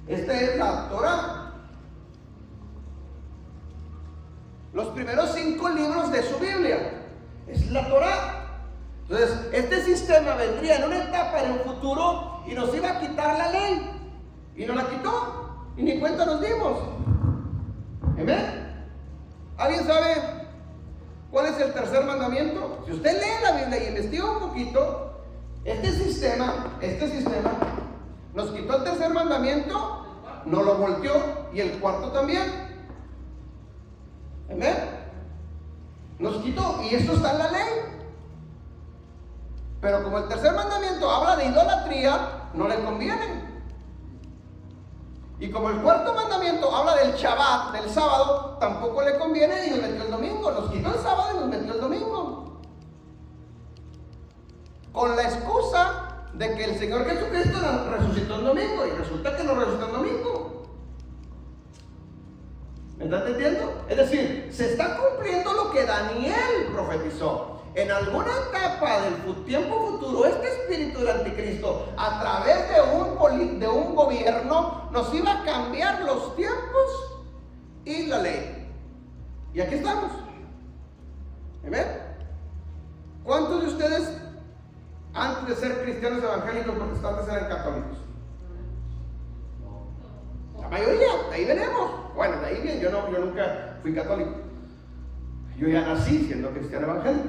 Esta es la Torah. Los primeros 5 libros de su Biblia es la Torah. Entonces, este sistema vendría en una etapa, en un futuro, y nos iba a quitar la ley. Y nos la quitó. Y ni cuenta nos dimos. ¿Amén? ¿Alguien sabe cuál es el tercer mandamiento? Si usted lee la Biblia y investiga un poquito, este sistema nos quitó el tercer mandamiento, nos lo volteó, y el cuarto también. ¿Amén? Nos quitó, y esto está en la ley. Pero como el tercer mandamiento habla de idolatría, no le conviene. Y como el cuarto mandamiento habla del Shabbat, del sábado, tampoco le conviene, y nos metió el domingo. Nos quitó el sábado y nos metió el domingo, con la excusa de que el Señor Jesucristo nos resucitó el domingo, y resulta que no resucitó el domingo. ¿Me está entendiendo? Es decir, se está cumpliendo lo que Daniel profetizó. En alguna etapa del tiempo futuro, este espíritu del anticristo, a través de un gobierno, nos iba a cambiar los tiempos y la ley. Y aquí estamos. ¿Amén? ¿Cuántos de ustedes, antes de ser cristianos evangélicos protestantes, eran católicos? La mayoría, de ahí venimos. Bueno, de ahí bien, yo nunca fui católico. Yo ya nací siendo cristiano evangélico.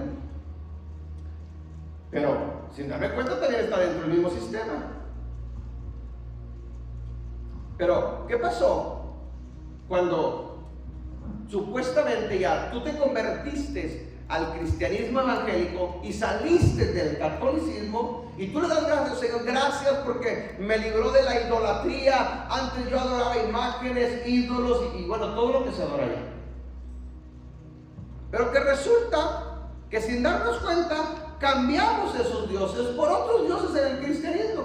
Pero, sin darme cuenta, también está dentro del mismo sistema. Pero, ¿qué pasó cuando supuestamente ya tú te convertiste al cristianismo evangélico y saliste del catolicismo, y tú le das gracias, Señor, gracias porque me libró de la idolatría? Antes yo adoraba imágenes, ídolos y bueno, todo lo que se adora allá. Pero que resulta que sin darnos cuenta cambiamos esos dioses por otros dioses en el cristianismo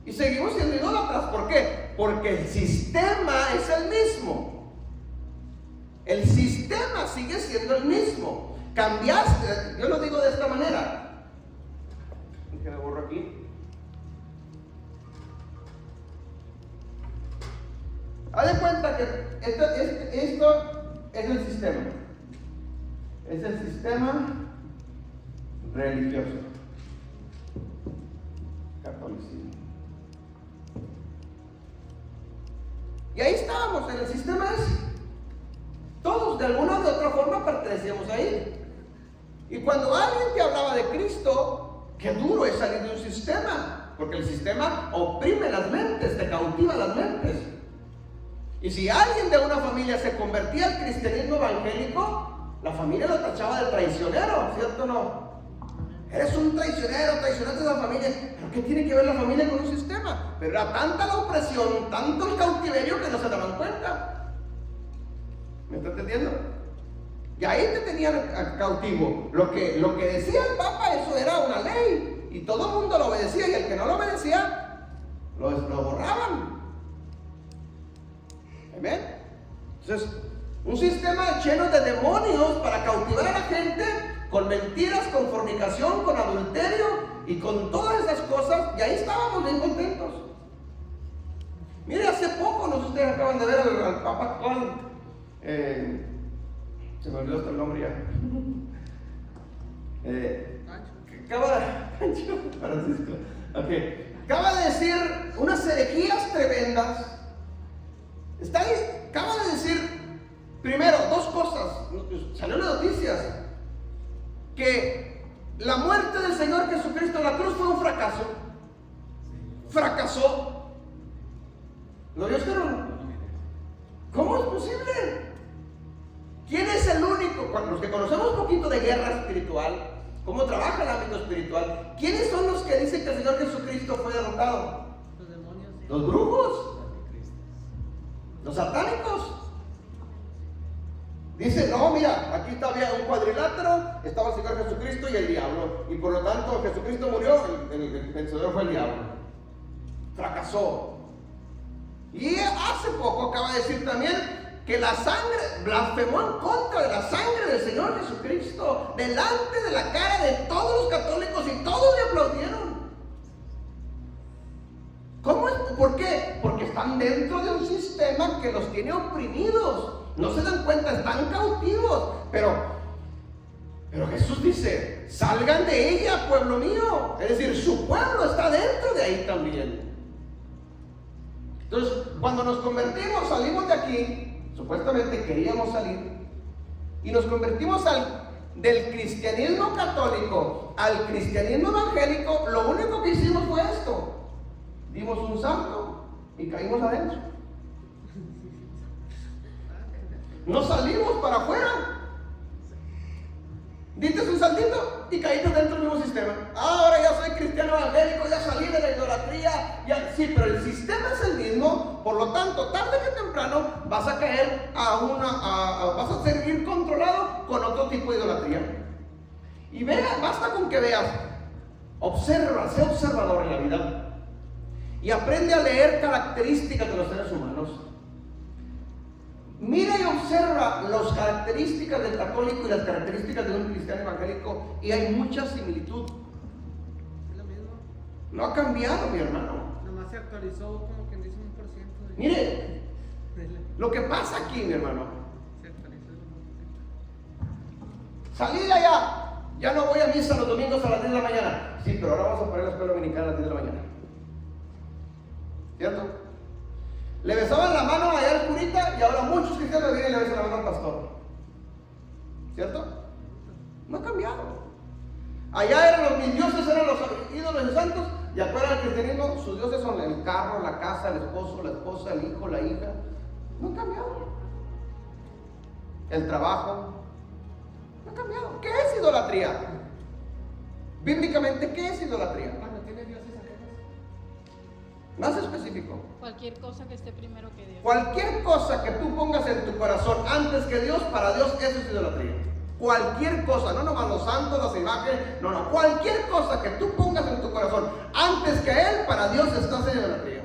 y seguimos siendo idólatras. ¿Por qué? Porque el sistema es el mismo. El sistema sigue siendo el mismo. Cambiaste, yo lo digo de esta manera. Déjame borro aquí. Haz de cuenta que esto es el sistema. es el sistema religioso. Catolicismo. Y ahí estábamos, en el sistema ese. Todos de alguna u otra forma pertenecíamos ahí. Y cuando alguien te hablaba de Cristo, qué duro es salir de un sistema, porque el sistema oprime las mentes, te cautiva las mentes. Y si alguien de una familia se convertía al cristianismo evangélico, la familia lo tachaba de traicionero, ¿cierto o no? Eres un traicionero, traicionaste a la familia. ¿Pero qué tiene que ver la familia con un sistema? Pero era tanta la opresión, tanto el cautiverio que no se daban cuenta. ¿Me está entendiendo? Y ahí te tenían cautivo. Lo que decía el Papa, eso era una ley. Y todo el mundo lo obedecía. Y el que no lo obedecía, lo borraban. ¿Amén? Entonces, un sistema lleno de demonios para cautivar a la gente con mentiras, con fornicación, con adulterio y con todas esas cosas. Y ahí estábamos bien contentos. Mire, hace poco, no sé si ustedes acaban de ver al Papa actual. Se me olvidó hasta el nombre ya. Acaba de decir unas herejías tremendas. Está ahí, acaba de decir, primero, dos cosas. Salió en las noticias que la muerte del Señor Jesucristo en la cruz fue un fracaso. Fracasó. ¿Lo vio usted? ¿Cómo es posible? ¿Quién es el único? Los que conocemos un poquito de guerra espiritual, cómo trabaja el ámbito espiritual, ¿quiénes son los que dicen que el Señor Jesucristo fue derrotado? Los demonios. Los brujos, los satánicos. Dice, no, mira, aquí había un cuadrilátero, estaba el Señor Jesucristo y el diablo, y por lo tanto Jesucristo murió, el vencedor fue el diablo. Fracasó. Y hace poco acaba de decir también que la sangre, blasfemó en contra de la sangre del Señor Jesucristo, delante de la cara de todos los católicos, y todos le aplaudieron. ¿Cómo es? ¿Por qué? Porque están dentro de un sistema que los tiene oprimidos. No se dan cuenta, están cautivos. Pero Jesús dice, salgan de ella, pueblo mío. Es decir, su pueblo está dentro de ahí también. Entonces, cuando nos convertimos, salimos de aquí, supuestamente queríamos salir, y nos convertimos del cristianismo católico al cristianismo evangélico. Lo único que hicimos fue esto: dimos un salto y caímos adentro. No salimos para afuera. Diste un saltito y caíste dentro del mismo sistema. Ahora ya soy cristiano evangélico, ya salí de la idolatría. Sí, pero el sistema es el mismo. Por lo tanto, tarde que temprano vas a caer vas a seguir controlado con otro tipo de idolatría. Y vea, basta con que veas. Observa, sé observador en la vida. Y aprende a leer características de los seres humanos. Mira y observa las características del católico y las características de un cristiano evangélico, y hay mucha similitud. Es lo mismo. No ha cambiado, mi hermano. Nomás se actualizó como quien dice 1%. Mire, lo que pasa aquí, mi hermano. Se actualizó. Salí de allá. Ya no voy a misa los domingos a las 10 de la mañana. Sí, pero ahora vamos a poner la escuela dominical a las 10 de la mañana. ¿Cierto? Le besaban la mano allá al curita, y ahora muchos cristianos vienen y le besan la mano al pastor. ¿Cierto? No ha cambiado. Allá eran mis dioses, eran los ídolos de santos, y afuera del cristianismo sus dioses son el carro, la casa, el esposo, la esposa, el hijo, la hija. No ha cambiado. El trabajo. No ha cambiado. ¿Qué es idolatría? Bíblicamente, ¿qué es idolatría? Cuando tiene dioses ajenos. Más específico. Cualquier cosa que esté primero que Dios. Cualquier cosa que tú pongas en tu corazón antes que Dios, para Dios eso es idolatría. Cualquier cosa, no nomás los santos, las imágenes, no. Cualquier cosa que tú pongas en tu corazón antes que Él, para Dios estás en idolatría.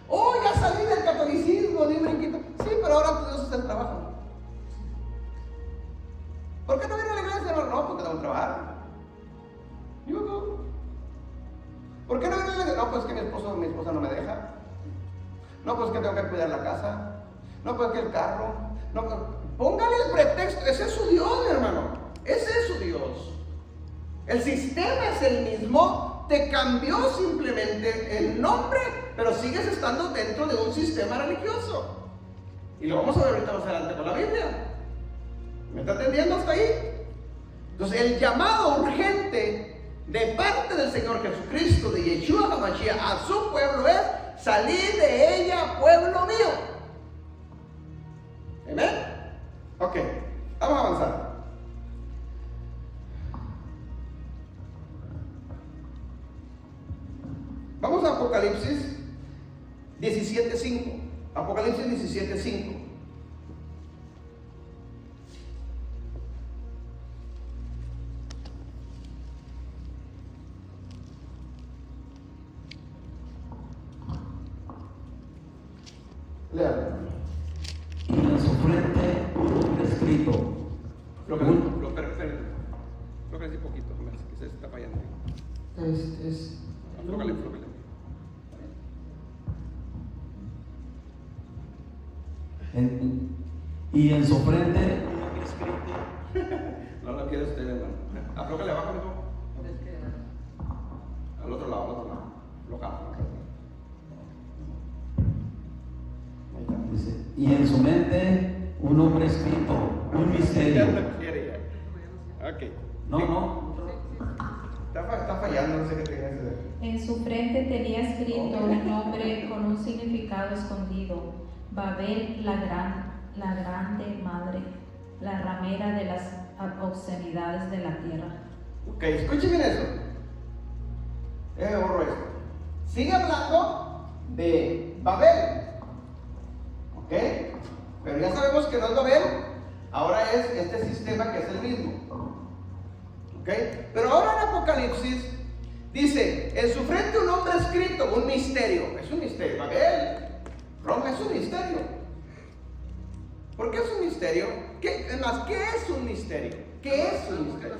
Oh, ya salí del catolicismo, di un brinquito. Sí, pero ahora tu Dios está en trabajo. ¿Por qué no viene a la iglesia? No, porque tengo que trabajar. ¿Por qué no viene a la iglesia? No, pues que mi esposa no me deja. No, pues que tengo que cuidar la casa. No, pues que el carro. No, pues, póngale el pretexto. Ese es su Dios, mi hermano. Dios. El sistema es el mismo, te cambió simplemente el nombre, pero sigues estando dentro de un sistema religioso. Y lo vamos a ver ahorita más adelante con la Biblia. ¿Me está entendiendo hasta ahí? Entonces el llamado urgente de parte del Señor Jesucristo, de Yeshua HaMashiach, a su pueblo es: salir de ella, pueblo mío. ¿Amén? Ok, vamos a avanzar. Vamos a Apocalipsis 17:5. Apocalipsis 17:5. Léalo. Y en su frente un nombre escrito. Lo que poquito, que se está fallando. Flócale. Y en su frente un nombre escrito. No lo quiere usted, hermano. Aflócale abajo, mejor. Al otro lado. dice, y en su mente un nombre escrito, un misterio. Okay. No. Está fallando, no sé qué tenga que ver. En su frente tenía escrito un nombre con un significado escondido: Babel, la grande madre, la ramera de las obscenidades de la tierra. Ok, escuchen bien eso. Borro esto. Sigue hablando de Babel. Ok, pero ya sabemos que no es Babel, ahora es este sistema que es el mismo. Ok, pero ahora en Apocalipsis dice: en su frente un nombre escrito, un misterio. Es un misterio. Babel, Roma es un misterio. ¿Por qué es un misterio? ¿Qué es un misterio? ¿Qué es un misterio?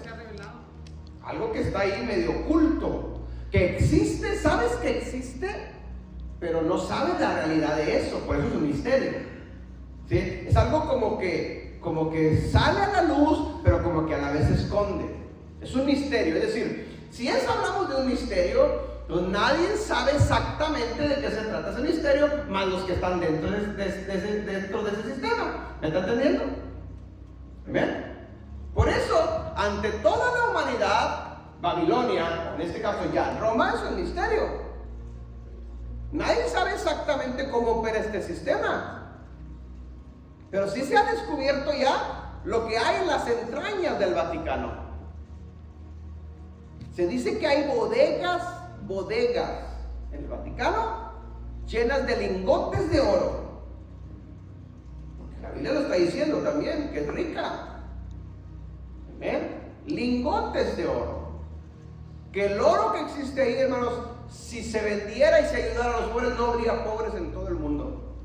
Algo que está ahí medio oculto, que existe, sabes que existe, pero no sabes la realidad de eso, por eso es un misterio. ¿Sí? Es algo como que sale a la luz, pero como que a la vez se esconde. Es un misterio, es decir, si hablamos de un misterio, pues nadie sabe exactamente de qué se trata ese misterio, más los que están dentro de ese sistema. ¿Me está entendiendo? ¿Amén? Por eso, ante toda la humanidad, Babilonia, en este caso ya Roma, es un misterio. Nadie sabe exactamente cómo opera este sistema, pero sí se ha descubierto ya lo que hay en las entrañas del Vaticano. Se dice que hay bodegas en el Vaticano llenas de lingotes de oro, porque la Biblia lo está diciendo también, que es rica. ¿Amén? Lingotes de oro. Que el oro que existe ahí, hermanos, si se vendiera y se ayudara a los pobres, no habría pobres en todo el mundo.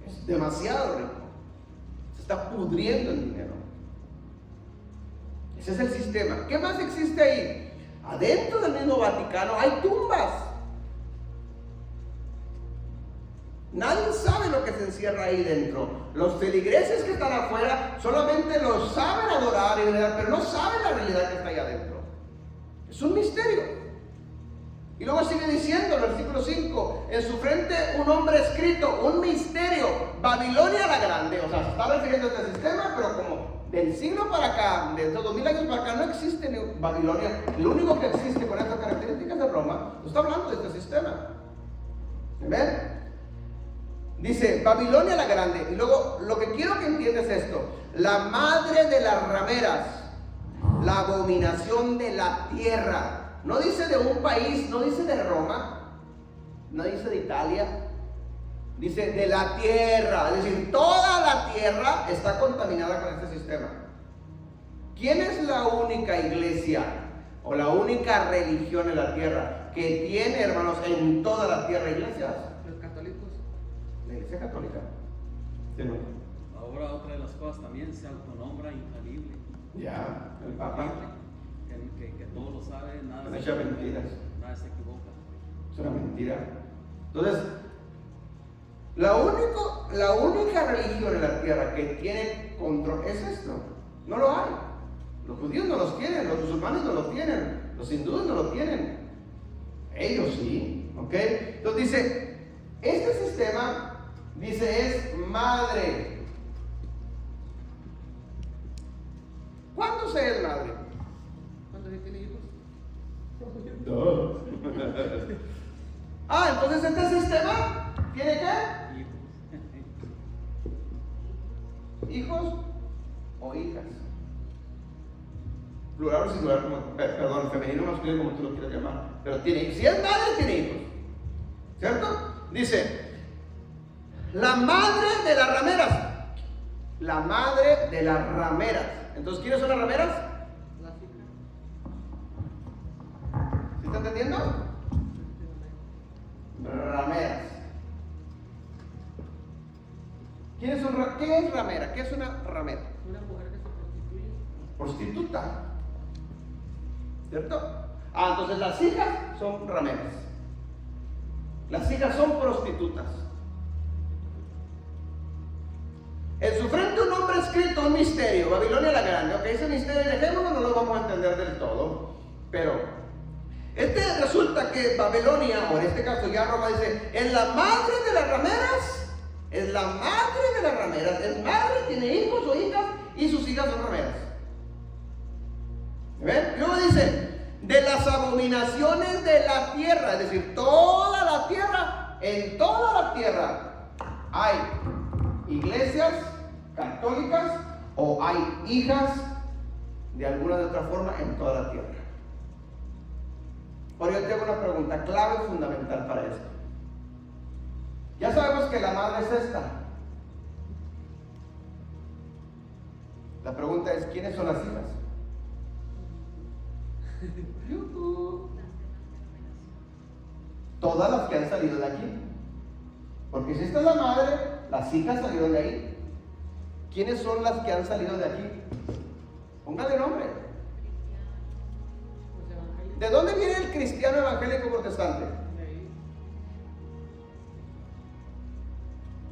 Es demasiado rico. Se está pudriendo el dinero. Ese es el sistema. ¿Qué más existe ahí? Adentro del mismo Vaticano hay tumbas. Nadie sabe lo que se encierra ahí dentro. Los feligreses que están afuera solamente lo saben adorar, pero no saben la realidad que está ahí adentro. Es un misterio. Y luego sigue diciendo en el versículo 5: en su frente un nombre escrito, un misterio, Babilonia la grande. O sea, se está refiriendo a este sistema, pero como del siglo para acá, de estos 2000 años para acá, no existe Babilonia. Lo único que existe con estas características de Roma. Está hablando de este sistema. ¿Ven? Dice Babilonia la grande. Y luego lo que quiero que entiendas es esto: la madre de las rameras, la abominación de la tierra. No dice de un país, no dice de Roma, no dice de Italia, dice de la tierra. Es decir, toda la tierra está contaminada con este sistema. ¿Quién es la única iglesia o la única religión en la tierra que tiene, hermanos, en toda la tierra iglesias? Los católicos. La iglesia católica. ¿Sí, no? Ahora otra de las cosas también se autonombra infalible. Ya, el Papa. Que todo lo sabe, nada No echa mentiras. Nada se equivoca. Es una mentira. Entonces, la única religión en la tierra que tiene control es esto. No lo hay. Los judíos no los tienen, los musulmanes no los tienen, los hindúes no lo tienen. Ellos sí, ¿ok? Entonces dice, este sistema, dice, es madre. ¿Cuándo se es madre? ¿Cuándo se tiene hijos? No. Entonces este sistema tiene qué? Hijos o hijas. Plural o singular, perdón, femenino o masculino, como tú lo quieras llamar. Pero tiene hijos. Si es madre, tiene hijos. ¿Cierto? Dice, la madre de las rameras. La madre de las rameras. Entonces, ¿quiénes son las rameras? Las hijas. ¿Sí está entendiendo? Rameras. ¿Quiénes son? ¿Qué es ramera? ¿Qué es una ramera? Una mujer que se prostituye. Prostituta. ¿Cierto? Entonces las hijas son rameras. Las hijas son prostitutas. En su frente un nombre escrito, un misterio, Babilonia la Grande. Ok, ese misterio, dejémoslo, no lo vamos a entender del todo. Pero resulta que Babilonia, o en este caso ya Roma, dice, es la madre de las rameras. Es la madre de las rameras. Es madre, tiene hijos o hijas, y sus hijas son rameras. ¿Ven? Luego dice, de las abominaciones de la tierra, es decir, toda la tierra, en toda la tierra hay iglesias católicas o hay hijas de alguna de otra forma en toda la tierra. Ahora yo tengo una pregunta clave y fundamental para esto. Ya sabemos que la madre es esta. La pregunta es, ¿quiénes son las hijas? Todas las que han salido de aquí. Porque si esta es la madre, las hijas salieron de ahí. ¿Quiénes son las que han salido de aquí? Póngale nombre. Los evangélicos. ¿De dónde viene el cristiano evangélico protestante? De ahí.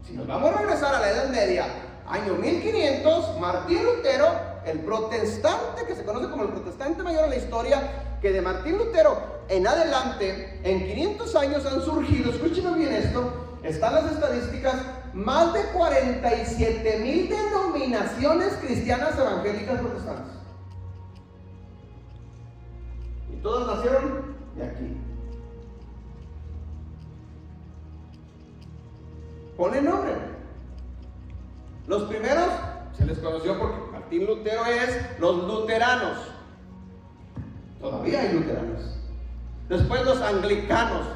Si nos vamos a regresar a la Edad Media, año 1500, Martín Lutero, el protestante que se conoce como el protestante mayor en la historia, que de Martín Lutero en adelante, en 500 años han surgido, escúchenme bien esto, están las estadísticas, más de 47,000 denominaciones cristianas evangélicas protestantes. Y todas nacieron de aquí. Ponle nombre. Los primeros se les conoció porque Martín Lutero es los luteranos. Todavía hay luteranos. Después los anglicanos,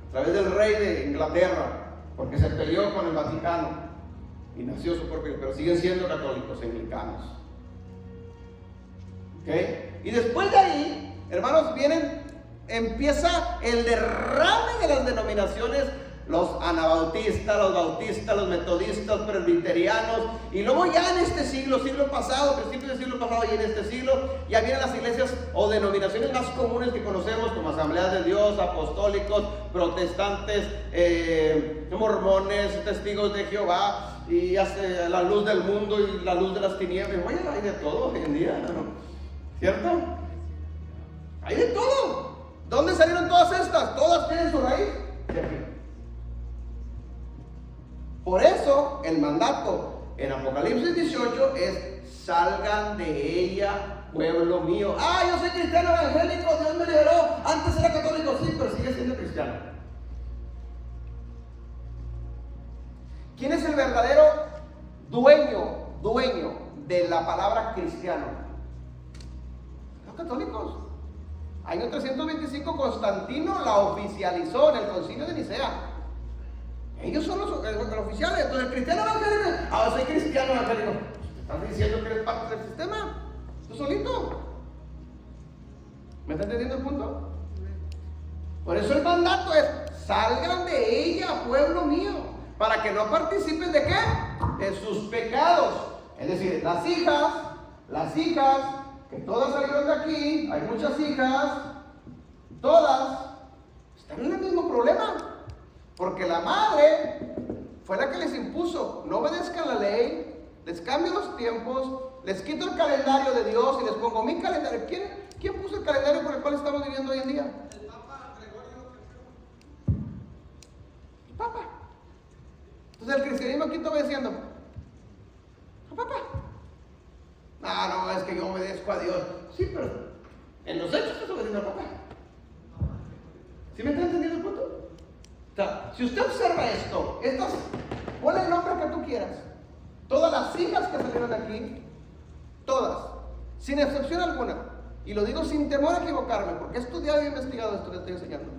a través del rey de Inglaterra, porque se peleó con el Vaticano y nació su propio, pero siguen siendo católicos anglicanos. ¿Ok? Y después de ahí, hermanos, empieza el derrame de las denominaciones. Los anabautistas, los bautistas, los metodistas, presbiterianos, y luego ya en este siglo pasado, principios del siglo pasado y en este siglo, ya vienen las iglesias o denominaciones más comunes que conocemos, como Asambleas de Dios, apostólicos, protestantes, mormones, testigos de Jehová, y la luz del mundo y la luz de las tinieblas. Oye, hay de todo hoy en día, ¿no? ¿Cierto? Hay de todo. ¿Dónde salieron todas estas? Todas tienen su raíz de aquí. Por eso el mandato en Apocalipsis 18 es: salgan de ella, pueblo mío. Yo soy cristiano evangélico, Dios me liberó. Antes era católico, sí, pero sigue siendo cristiano. ¿Quién es el verdadero dueño de la palabra cristiano? Los católicos. Año 325 Constantino la oficializó en el concilio de Nicea. Ellos son los oficiales. Entonces el cristiano evangélico, soy cristiano evangélico. ¿Estás diciendo que eres parte del sistema? Tú solito. ¿Me estás entendiendo el punto? Por eso el mandato es: salgan de ella, pueblo mío, para que no participen de qué? De sus pecados. Es decir, las hijas, que todas salieron de aquí, hay muchas hijas, todas están en el mismo problema. Porque la madre fue la que les impuso: no obedezcan la ley, Les cambio los tiempos, les quito el calendario de Dios y les pongo mi calendario. ¿Quién puso el calendario por el cual estamos viviendo hoy en día? El Papa Gregorio El Papa. Entonces el cristianismo aquí está obedeciendo al Papa. No, es que yo obedezco a Dios. Sí, pero en los hechos estás obedeciendo al Papa. ¿Sí me está entendiendo el punto? O sea, si usted observa esto, ponle el nombre que tú quieras. Todas las hijas que salieron aquí, todas, sin excepción alguna, y lo digo sin temor a equivocarme, porque he estudiado y investigado esto que estoy enseñando.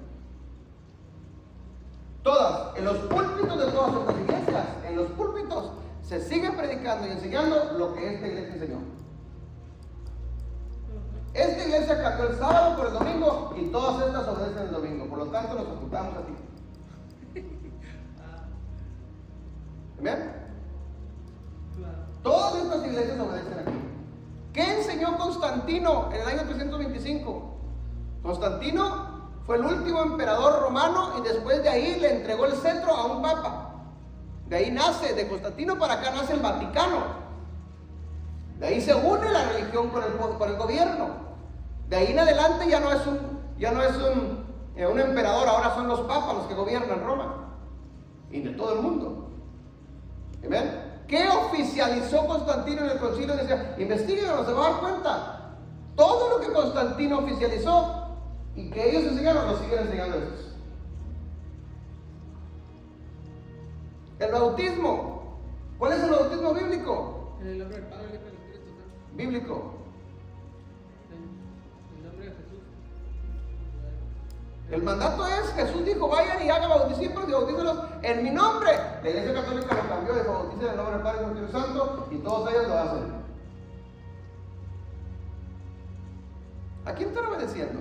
Todas, en los púlpitos de todas estas iglesias, en los púlpitos, se sigue predicando y enseñando lo que esta iglesia enseñó. Esta iglesia cambió el sábado por el domingo y todas estas obedecen el domingo, por lo tanto nos ocultamos aquí. ¿Amén? Todas estas iglesias obedecen aquí. ¿Qué enseñó Constantino en el año 325? Constantino fue el último emperador romano y después de ahí le entregó el cetro a un papa. De ahí nace, de Constantino para acá nace el Vaticano. De ahí se une la religión con el gobierno. De ahí en adelante ya no es un emperador, ahora son los papas los que gobiernan Roma y de todo el mundo. ¿Amén? ¿Qué oficializó Constantino en el concilio? Decía, investíguenlo, se va a dar cuenta. Todo lo que Constantino oficializó y que ellos enseñaron, lo siguen enseñando estos. El bautismo. ¿Cuál es el bautismo bíblico? En el nombre del Padre, del Hijo y del Espíritu Santo. Bíblico. En el nombre de Jesús. El mandato es, Jesús dijo, vayan y hagan discípulos y bautícelos en mi nombre. La Iglesia Católica lo cambió, dijo, bauticen en el nombre del Padre y del Espíritu Santo, y todos ellos lo hacen. ¿A quién están obedeciendo?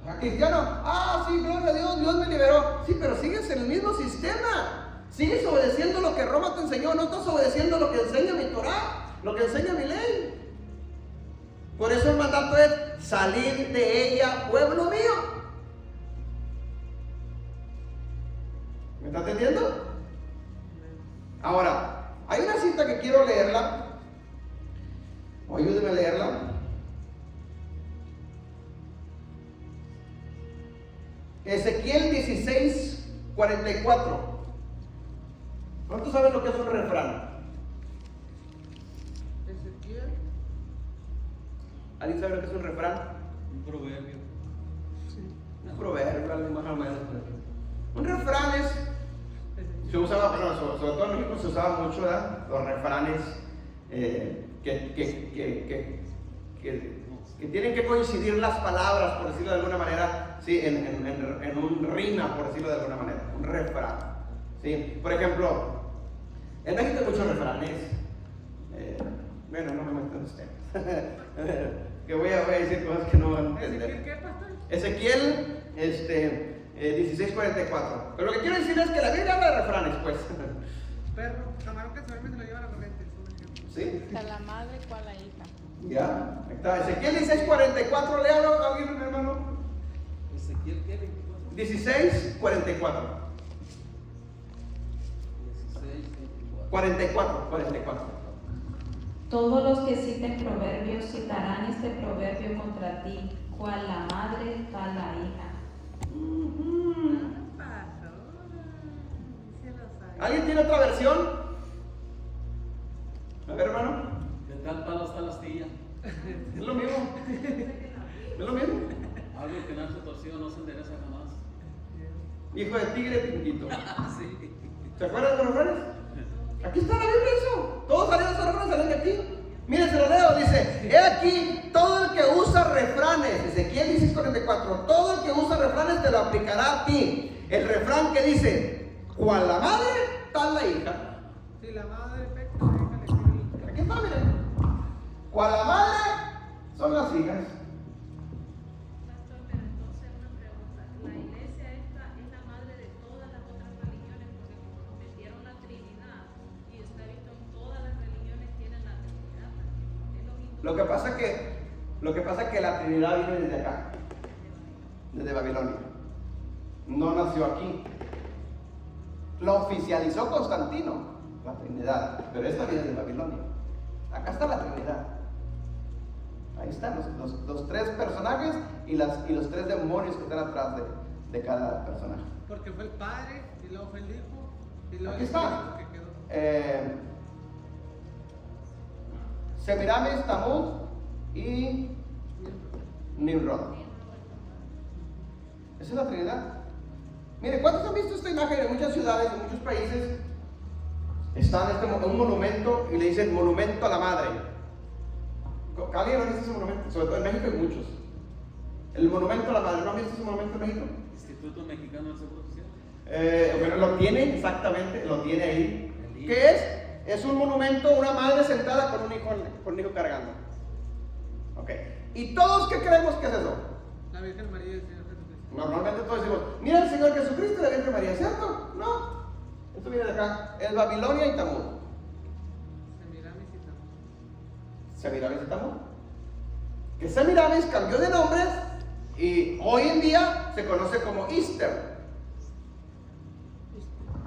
¿A cristiano? Sí, gloria a Dios, Dios me liberó. Sí, pero sigues en el mismo sistema. Sigues obedeciendo lo que Roma te enseñó, no estás obedeciendo lo que enseña mi Torah, lo que enseña mi ley. Por eso el mandato es salir de ella, pueblo mío. ¿Me está entendiendo? Ahora, hay una cita que quiero leerla, o ayúdeme a leerla. Ezequiel 16:44. ¿Cuántos saben lo que es un refrán? Ezequiel. ¿Alguien sabe lo que es un refrán? Un proverbio. Un proverbio, algo más o menos. Un refrán se usaba, bueno, sobre todo en México se usaba mucho, ¿verdad? Los refranes que tienen que coincidir las palabras, por decirlo de alguna manera, ¿sí? en un rima, por decirlo de alguna manera, un refrán, ¿sí? Por ejemplo, en México hay muchos refranes, bueno, no me meto en usted, que voy a decir cosas que no van a entender. ¿Ezequiel qué, pastor? Ezequiel 16:44. Pero lo que quiero decir es que la Biblia habla de refranes, pues. Perro, camarón que se duerme se lo lleva a la corriente. Es un ejemplo. ¿Sí? ¿A la madre cuál la hija? Ya, ahí está. Ezequiel 16:44, léalo, ¿alguien, mi hermano? Ezequiel, ¿qué? 16:44. 44. Todos los que citen proverbios citarán este proverbio contra ti, cual la madre, tal la hija. ¿Alguien tiene otra versión? A ver, hermano. De tal palo hasta la astilla. Es lo mismo. Es lo mismo. Algo que nace torcido no se endereza jamás. Hijo de tigre pinquito. Sí. ¿Se acuerdan de los refranes? Aquí está la Biblia eso. Todos salieron esos refranes, salen de aquí. Miren, se lo leo, dice, he aquí, todo el que usa refranes, Ezequiel 16:44, todo el que usa refranes te lo aplicará a ti. El refrán que dice, cual la madre, tal la hija. Si la madre peca, la hija le tira el... Aquí está, miren. Cual la madre son las hijas. Pastor, pero entonces una pregunta. La iglesia esta es la madre de todas las otras religiones, porque como nos metieron la Trinidad, y está visto en todas las religiones tienen la Trinidad también. Es lo mismo. Lo que pasa que la Trinidad viene desde acá, desde Babilonia. No nació aquí. Lo oficializó Constantino. la Trinidad, pero esta viene de Babilonia. Acá está la Trinidad. Ahí están los tres personajes y los tres demonios que están atrás de cada personaje. Porque fue el Padre, y luego fue el Hijo, y luego Aquí el está. Espíritu que quedó. Semiramis, Tamuz y Nimrod. Esa es la Trinidad. Mire, ¿cuántos han visto esta imagen? En muchas ciudades, en muchos países, está un monumento y le dicen monumento a la madre. ¿Alguien no ha visto ese monumento? Sobre todo en México hay muchos. El monumento a la madre, ¿no han visto ese monumento en México? Instituto Mexicano del Seguro Social. Bueno, lo tiene, exactamente, lo tiene ahí. ¿Qué es? Es un monumento, una madre sentada con un hijo cargando. Ok. ¿Y todos qué creemos que es eso? La Virgen María y el Señor Jesucristo. Normalmente todos decimos, mira el Señor Jesucristo y la Virgen María, ¿cierto? No. Esto viene de acá. Es Babilonia y Tamuz. Semiramis y Tamuz. Semiramis y Tamuz. Que Semiramis cambió de nombres y hoy en día se conoce como Easter.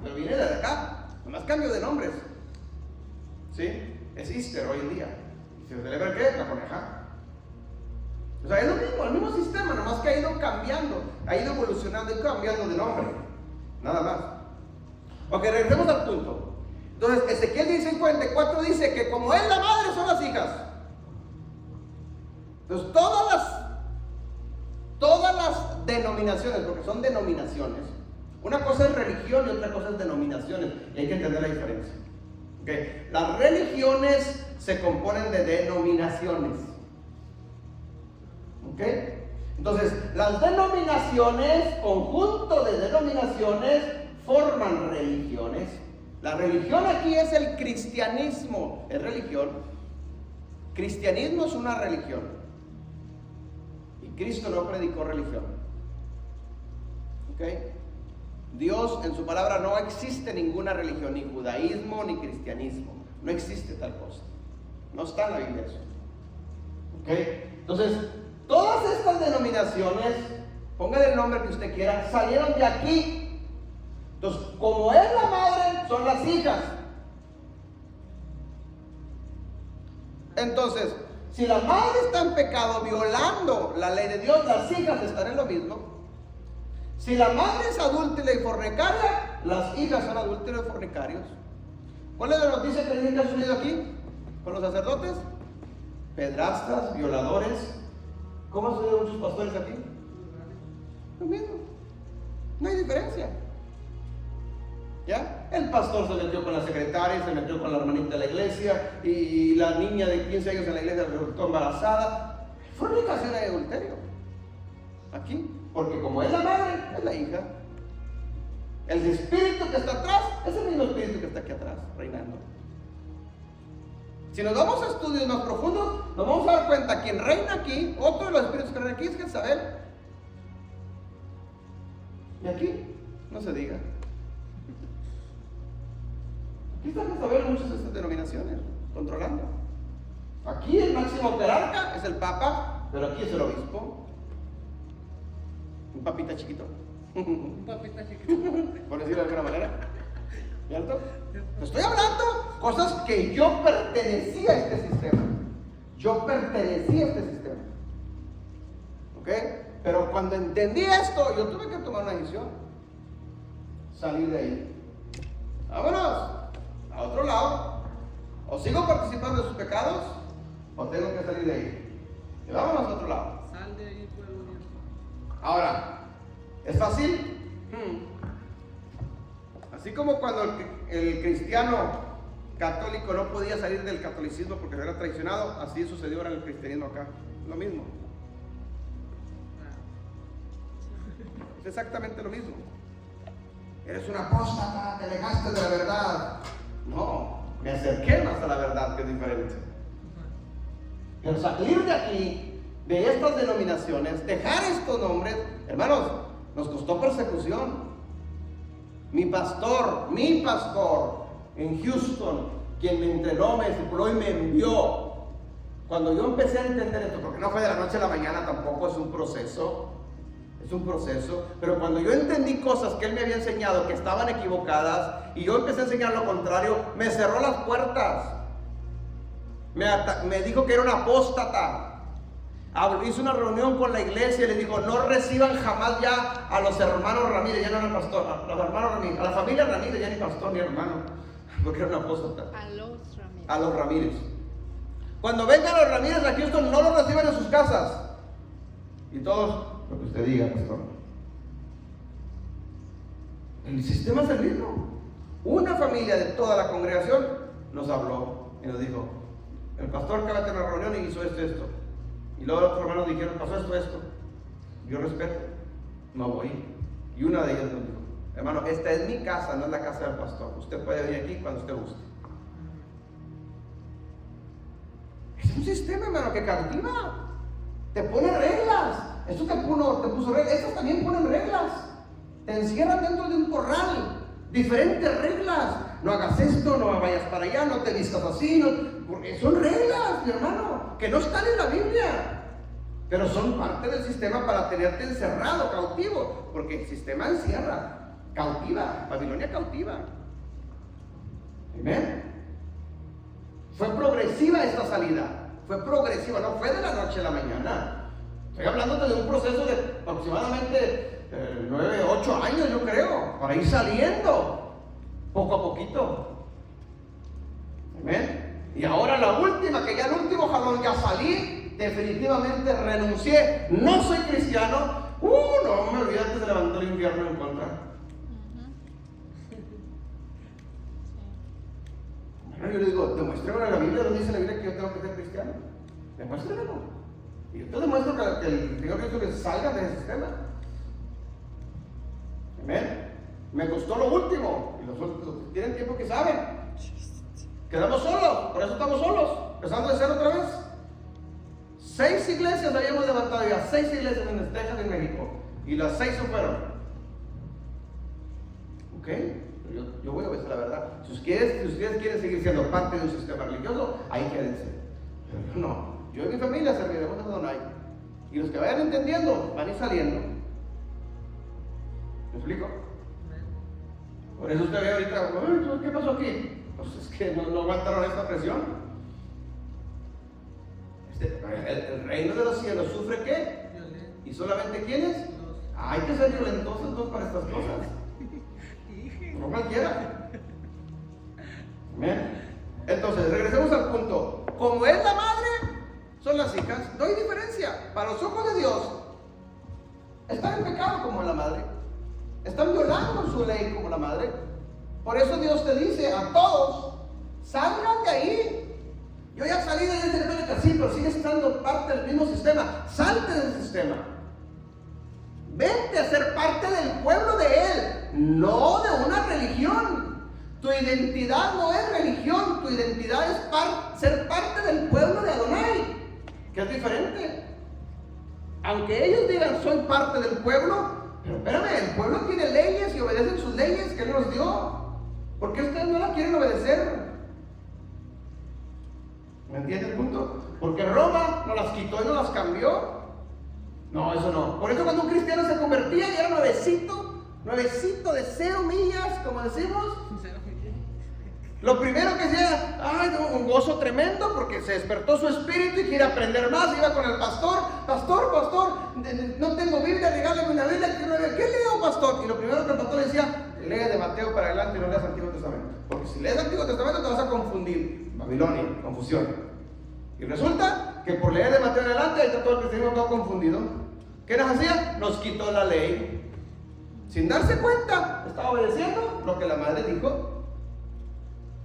Pero viene de acá. Nomás cambio de nombres. ¿Sí? Es Easter hoy en día. ¿Y se celebra qué? La coneja. O sea, es lo mismo, el mismo sistema, nomás que ha ido cambiando, ha ido evolucionando y cambiando de nombre. Nada más. Ok, regresemos al punto. Entonces, Ezequiel 16:44 dice que como es la madre, son las hijas. Entonces, todas las denominaciones, porque son denominaciones. Una cosa es religión y otra cosa es denominaciones. Y hay que entender la diferencia. Okay. Las religiones se componen de denominaciones. ¿Okay? Entonces, las denominaciones, conjunto de denominaciones, forman religiones. La religión aquí es el cristianismo. ¿Es religión? Cristianismo es una religión. Y Cristo no predicó religión. ¿Ok? Dios en su palabra no existe ninguna religión, ni judaísmo ni cristianismo. No existe tal cosa. No está en la Biblia eso. ¿Ok? Entonces, todas estas denominaciones, póngale el nombre que usted quiera, salieron de aquí. Entonces, como es la madre, son las hijas. Entonces, si la madre está en pecado, violando la ley de Dios, las hijas están en lo mismo. Si la madre es adúltera y fornicaria, las hijas son adúlteros y fornicarios. ¿Cuál es la noticia que ha sucedido aquí con los sacerdotes? Pedrastas, violadores. ¿Cómo han sucedido muchos pastores aquí? Lo mismo. No hay diferencia. ¿Ya? El pastor se metió con la secretaria, se metió con la hermanita de la iglesia y la niña de 15 años en la iglesia resultó embarazada. Fornicación y adulterio. Aquí. Porque como es la madre, es la hija. El espíritu que está atrás es el mismo espíritu que está aquí atrás, reinando. Si nos vamos a estudios más profundos, nos vamos a dar cuenta quien reina aquí, otro de los espíritus que reina aquí es Jezabel. Y aquí, no se diga. Aquí está Jezabel en muchas de estas denominaciones, controlando. Aquí el máximo jerarca es el Papa, pero aquí es el obispo. Un papita chiquito. Un papita chiquito. Por decirlo de alguna manera. ¿Cierto? Estoy hablando cosas que yo pertenecía a este sistema. Yo pertenecía a este sistema. ¿Ok? Pero cuando entendí esto, yo tuve que tomar una decisión. Salir de ahí. Vámonos a otro lado. O sigo participando de sus pecados, o tengo que salir de ahí. Y vámonos a otro lado. Sal de ahí, pueblo Dios. Ahora, ¿es fácil? Así como cuando el cristiano católico no podía salir del catolicismo porque se era traicionado, así sucedió ahora en el cristianismo acá. Lo mismo. Es exactamente lo mismo. Eres un apóstata, te alejaste de la verdad. No, me acerqué más a la verdad, que es diferente. Pero salir de aquí, de estas denominaciones, dejar estos nombres, hermanos, nos costó persecución. Mi pastor en Houston, quien me entrenó, me discipuló y me envió. Cuando yo empecé a entender esto, porque no fue de la noche a la mañana, tampoco es un proceso, es un proceso, pero cuando yo entendí cosas que él me había enseñado que estaban equivocadas y yo empecé a enseñar lo contrario, me cerró las puertas, me dijo que era un apóstata. Hizo una reunión con la iglesia y le dijo: no reciban jamás ya a los hermanos Ramírez, ya no eran pastor, a los hermanos Ramírez, a la familia Ramírez, ya ni pastor ni hermano, porque era un apóstata. A los Ramírez. Cuando vengan los Ramírez a Houston, no los reciban en sus casas. Y todos, lo que usted diga, pastor. El sistema es el mismo. Una familia de toda la congregación nos habló y nos dijo: el pastor acaba de tener una reunión y hizo esto. Y luego los otros hermanos dijeron: pasó esto. Yo respeto, no voy. Y una de ellas nos dijo: hermano, esta es mi casa, no es la casa del pastor. Usted puede venir aquí cuando usted guste. Es un sistema, hermano, que cautiva. Te pone reglas. Eso te puso reglas. Esas también ponen reglas. Te encierran dentro de un corral. Diferentes reglas. No hagas esto, no vayas para allá, no te vistas así. Porque son reglas, mi hermano, que no están en la Biblia. Pero son parte del sistema para tenerte encerrado, cautivo. Porque el sistema encierra, cautiva. Babilonia cautiva. Amén. Fue progresiva esta salida. Fue progresiva, no fue de la noche a la mañana. Estoy hablando de un proceso de aproximadamente 9, 8 años, yo creo, para ir saliendo poco a poquito. Amén. Y ahora la última, que ya el último jalón, ya salí, definitivamente renuncié. No soy cristiano. No me olvidé que se levantó el infierno en contra. Yo le digo: demuéstrame en la Biblia, ¿dónde dice la Biblia que yo tengo que ser cristiano? Demuéstramelo. Y yo te demuestro que el Señor Cristo que salga de ese sistema. Amén. Me costó lo último. Y los otros que tienen tiempo que saben. Quedamos solos, por eso estamos solos. Empezando de cero otra vez. 6 iglesias habíamos levantado ya, 6 iglesias en Texas y en México. Y las 6 se fueron. ¿Ok? Yo voy a decir la verdad. Si ustedes quieren seguir siendo parte de un sistema religioso, ahí quédense. Pero no, yo y mi familia serviremos a Adonai. Y los que vayan entendiendo van a ir saliendo. ¿Me explico? Por eso usted ve ahorita: ¿qué pasó aquí? Pues es que no aguantaron esta presión. El reino de los cielos sufre ¿qué? ¿Y solamente quiénes? Hay que ser violentosos entonces para estas cosas. No cualquiera. Amén. Entonces, regresemos al punto. Como es la madre, son las hijas. No hay diferencia. Para los ojos de Dios, están en pecado como la madre. Están violando su ley como la madre. Por eso Dios te dice a todos: salgan de ahí. Yo ya salí de ese sistema, sí, pero sigues estando parte del mismo sistema. Salte del sistema. Vente a ser parte del pueblo de Él, no de una religión. Tu identidad no es religión, tu identidad es ser parte del pueblo de Adonai, que es diferente. Aunque ellos digan: soy parte del pueblo, pero espérame, el pueblo tiene leyes y obedecen sus leyes que Él nos dio. ¿Por qué ustedes no las quieren obedecer? ¿Me entiende el punto? Porque Roma nos las quitó y nos las cambió. No, eso no. Por eso cuando un cristiano se convertía y era nuevecito de 0 millas, como decimos, lo primero que hacía, un gozo tremendo, porque se despertó su espíritu y quiere aprender más. Iba con el pastor: pastor, no tengo Biblia, regálame una Biblia. ¿Qué leo, pastor? Y lo primero que el pastor le decía: lee de Mateo para adelante y no leas Antiguo Testamento, porque si lees Antiguo Testamento te vas a confundir. Babilonia, confusión. Y resulta que por leer de Mateo en adelante, ahí está todo el cristianismo todo confundido. ¿Qué nos hacía? Nos quitó la ley. Sin darse cuenta, estaba obedeciendo lo que la madre dijo.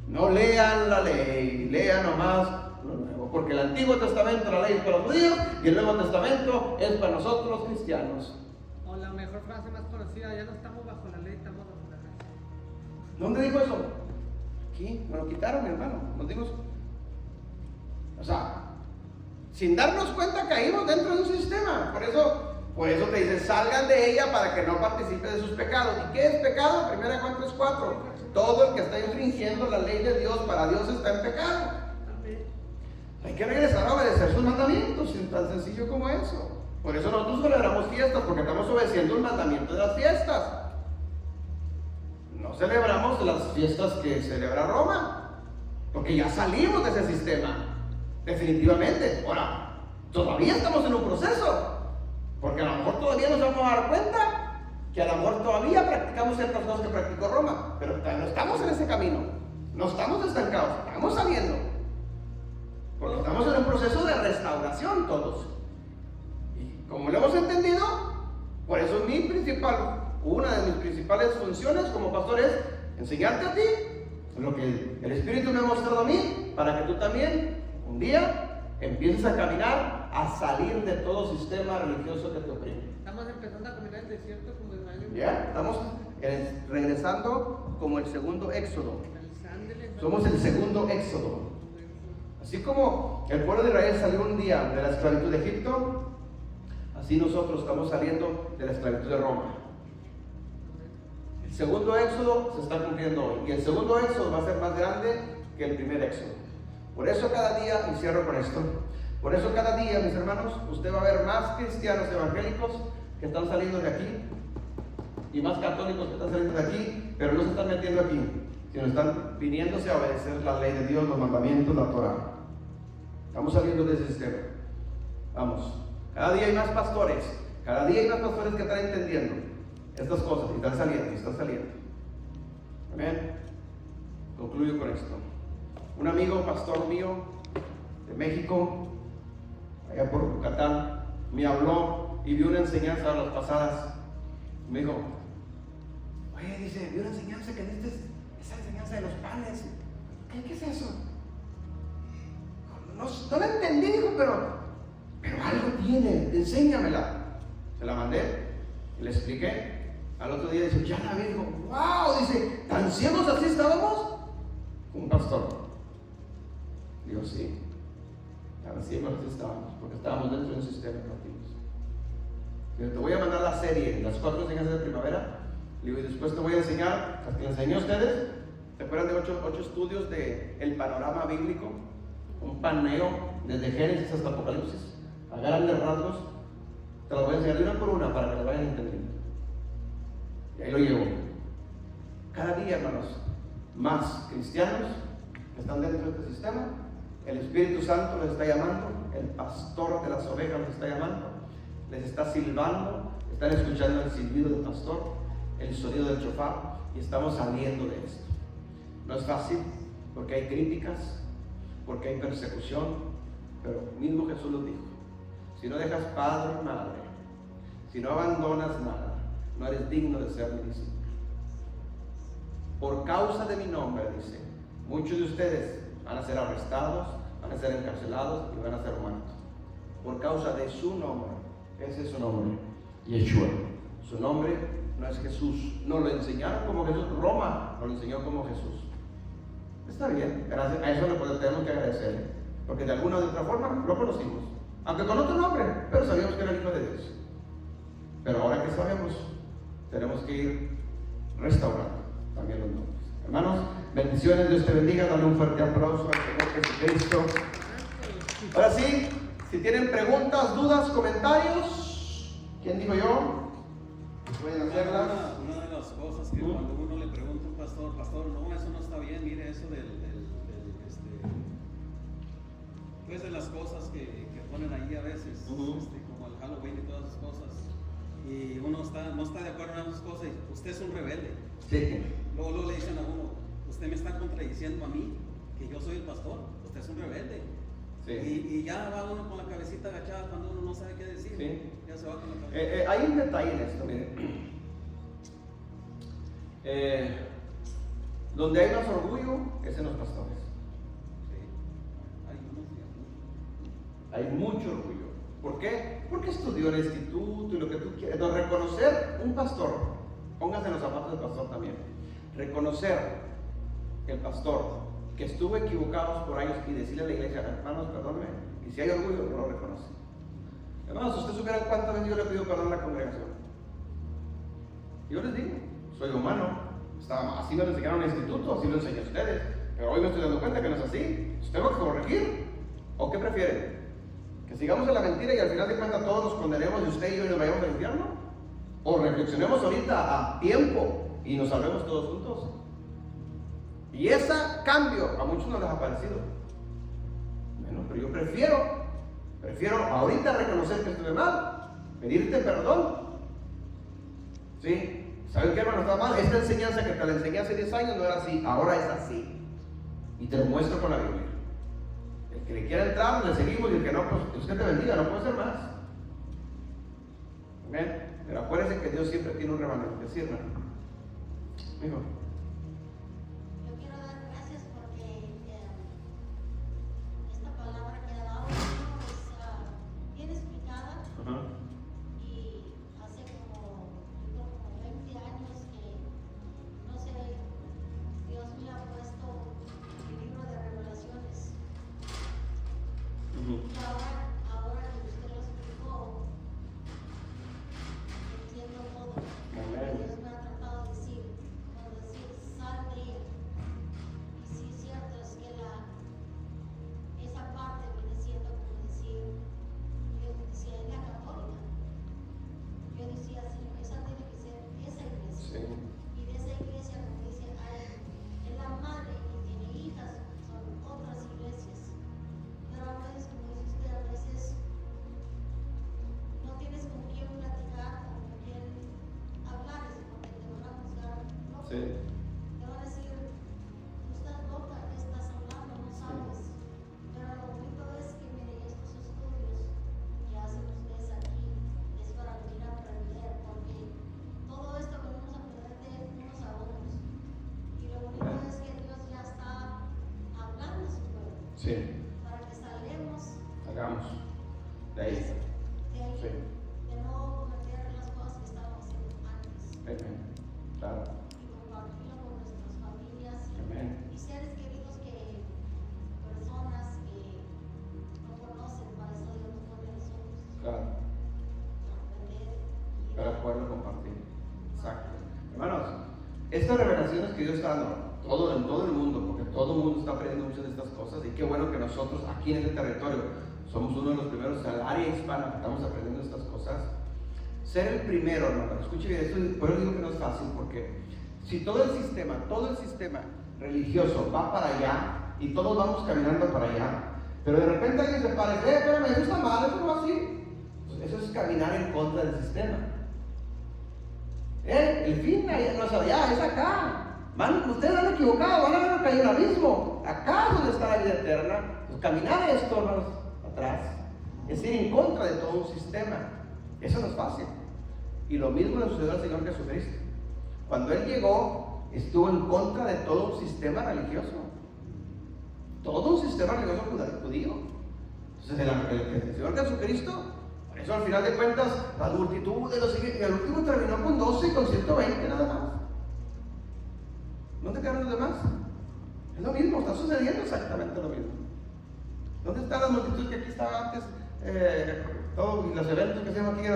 No lean la ley, lean nomás lo nuevo, porque el Antiguo Testamento, la ley es para los judíos, y el Nuevo Testamento es para nosotros los cristianos. O la mejor frase más conocida: ya no estamos bajo la ley, estamos bajo la gracia. ¿Dónde dijo eso? Aquí, me lo quitaron, mi hermano. Nos dimos. O sea, sin darnos cuenta caímos dentro de un sistema. Por eso te dice: salgan de ella para que no participen de sus pecados. ¿Y qué es pecado? 1 Corintios 4. Todo el que está infringiendo la ley de Dios, para Dios está en pecado. Hay que regresar a obedecer sus mandamientos, tan sencillo como eso. Por eso nosotros celebramos fiestas, porque estamos obedeciendo el mandamiento de las fiestas. No celebramos las fiestas que celebra Roma, porque ya salimos de ese sistema, definitivamente. Ahora, todavía estamos en un proceso, porque a lo mejor todavía nos vamos a dar cuenta que a lo mejor todavía practicamos ciertas cosas que practicó Roma, pero no estamos en ese camino, no estamos estancados, estamos saliendo, porque estamos en un proceso de restauración todos. Y como lo hemos entendido, por eso una de mis principales funciones como pastor es enseñarte a ti lo que el Espíritu me ha mostrado a mí, para que tú también un día empieces a caminar, a salir de todo sistema religioso que te oprime. Estamos empezando a caminar el desierto como Israel. ¿Ya? Estamos regresando como el segundo éxodo. Somos el segundo éxodo. Así como el pueblo de Israel salió un día de la esclavitud de Egipto, así nosotros estamos saliendo de la esclavitud de Roma. El segundo éxodo se está cumpliendo hoy, y el segundo éxodo va a ser más grande que el primer éxodo. Por eso cada día, y cierro con esto, por eso cada día, mis hermanos, usted va a ver más cristianos evangélicos que están saliendo de aquí, y más católicos que están saliendo de aquí, pero no se están metiendo aquí, sino están viniéndose a obedecer la ley de Dios, los mandamientos, la Torah. Estamos saliendo de ese sistema. Vamos. Cada día hay más pastores. Cada día hay más pastores que están entendiendo estas cosas y están saliendo, Amén. Concluyo con esto. Un amigo pastor mío de México, allá por Yucatán, me habló y vio una enseñanza a las pasadas. Me dijo, oye, dice, vi una enseñanza que esa enseñanza de los panes. ¿Qué es eso? No la entendí, dijo, pero algo tiene, enséñamela. Se la mandé y le expliqué. Al otro día dice, ya la vi, dijo, wow, dice, ¿tan ciegos así estábamos? Un pastor. Digo, sí, tan ciegos así estábamos, porque estábamos dentro de un sistema cautivo. Te voy a mandar la serie, las 4 enseñanzas de primavera. Y después te voy a enseñar, las que les enseñé a ustedes. ¿Se acuerdan de 8 estudios del panorama bíblico? Un paneo desde Génesis hasta Apocalipsis, a grandes rasgos. Te las voy a enseñar de una por una para que las vayan entendiendo. Y ahí lo llevo. Cada día, hermanos, más cristianos que están dentro de este sistema. El Espíritu Santo les está llamando, el pastor de las ovejas les está llamando, les está silbando, están escuchando el silbido del pastor, el sonido del shofar, y estamos saliendo de esto. No es fácil, porque hay críticas, porque hay persecución, pero mismo Jesús lo dijo: si no dejas padre y madre, si no abandonas nada, no eres digno de ser mi discípulo. Por causa de mi nombre, dice, muchos de ustedes van a ser arrestados, van a ser encarcelados y van a ser muertos. Por causa de su nombre. Ese es su nombre, Yeshua. Su nombre no es Jesús. No lo enseñaron como Jesús. Roma no lo enseñó como Jesús. Está bien, gracias a eso le tenemos que agradecerle, porque de alguna u otra forma lo conocimos, aunque con otro nombre, pero sabíamos que era el Hijo de Dios. Pero ahora que sabemos, tenemos que ir restaurando también los nombres. Hermanos, bendiciones, Dios te bendiga. Dale un fuerte aplauso al Señor Jesucristo. Ahora sí, si tienen preguntas, dudas, comentarios, ¿quién digo yo? Pueden hacerlas. Una de las cosas que cuando uno le pregunta a un pastor, no, eso no está bien, mire eso pues de las cosas que ponen ahí a veces, como el Halloween y todas esas cosas, y uno no está de acuerdo en esas cosas, y usted es un rebelde. Sí. Luego le dicen a uno, usted me está contradiciendo a mí, que yo soy el pastor, usted es un rebelde. Sí. Y ya va uno con la cabecita agachada cuando uno no sabe qué decir. Sí. Ya se va con la cabeza. Hay un detalle en esto, miren. Donde hay más orgullo es en los pastores. Hay mucho orgullo. ¿Por qué? Porque estudió el instituto y lo que tú quieres. Entonces, reconocer un pastor, póngase en los zapatos del pastor también. Reconocer que el pastor que estuvo equivocado por años y decirle a la iglesia, hermanos, perdónenme, y si hay orgullo, no lo reconoce. Hermanos, ustedes supieran cuántas veces yo le pido perdón a la congregación. Yo les digo, soy humano, así me lo enseñaron en el instituto, así lo enseñé a ustedes, pero hoy me estoy dando cuenta que no es así. ¿Tengo que corregir? ¿O qué prefieren? ¿Que sigamos en la mentira y al final de cuentas todos nos condenemos y usted y yo nos vayamos al infierno? ¿O reflexionemos ahorita a tiempo y nos salvemos todos juntos? Y ese cambio a muchos no les ha parecido. Bueno, pero yo prefiero ahorita reconocer que estuve mal, pedirte perdón. ¿Sí? ¿Saben qué, hermano? Está mal. Esta enseñanza que te la enseñé hace 10 años no era así, ahora es así. Y te lo muestro con la Biblia. El que le quiera entrar, le seguimos, y el que no, pues Dios que te bendiga, no puede ser más. ¿Amén? Pero acuérdense que Dios siempre tiene un remanente, ¿sí, hermano? Hijo. Yo quiero dar gracias porque esta palabra que ha dado es bien explicada. Ajá. Y hace como 20 años que, no sé, Dios me ha puesto el libro de Revelaciones. Y ahora que usted lo explicó, entiendo todo. Amén. Dios me ha tratado de decir, sal de ella. Y sí, cierto es que esa parte viene siendo como decir, yo decía, es la católica. Yo decía, sí, esa tiene que ser esa iglesia. Sí. Y de esa iglesia, como dice, es la madre que tiene hijas, son otras iglesias. Pero a veces, como dice usted, a veces no tienes con quién platicar o con quién hablar, es porque te van a juzgar loco. Sí. Te van a decir, tú estás loca, ¿qué estás hablando? No sabes. Pero lo bonito es que, mire, estos estudios que hacen ustedes aquí es para venir a aprender, porque todo esto venimos a aprender de unos a otros. Y lo bonito es que Dios ya está hablando a su pueblo, Sí. para que salgamos Hagamos. De ahí. de ahí, Sí. de no cometer las cosas que estábamos haciendo antes. Amén. Claro. Y compartirlo con nuestras familias Amén. y seres queridos, que personas que no conocen, para eso Dios nos pone a nosotros Claro. a aprender y Para poderlo compartir. Exacto. Hermanos, estas revelaciones que Dios está dando en todo el mundo, porque todo el mundo está aprendiendo muchas de estas cosas, y qué bueno que nosotros aquí en este territorio somos uno de los primeros en el área hispana que estamos aprendiendo estas cosas. Ser el primero, hermano, escuche bien, esto por eso digo que no es fácil, porque si todo el sistema religioso va para allá y todos vamos caminando para allá, pero de repente alguien se para y dice, espérame, eso está mal, eso no va así. Pues eso es caminar en contra del sistema. El fin no es allá, es acá. Ustedes han equivocado, van a ver que hay un abismo. Acá es donde está la vida eterna. Pues caminar esto, hermanos, atrás, es ir en contra de todo un sistema. Eso no es fácil. Y lo mismo le sucedió al Señor Jesucristo. Cuando Él llegó, estuvo en contra de todo un sistema religioso. Todo un sistema religioso judío. Entonces el Señor Jesucristo, por eso al final de cuentas, la multitud de los siguientes, y al último terminó con 12 y con 120 nada más. ¿Dónde quedaron los demás? Es lo mismo, está sucediendo exactamente lo mismo. ¿Dónde están las multitudes que aquí estaban antes? Todos los eventos que hacemos aquí,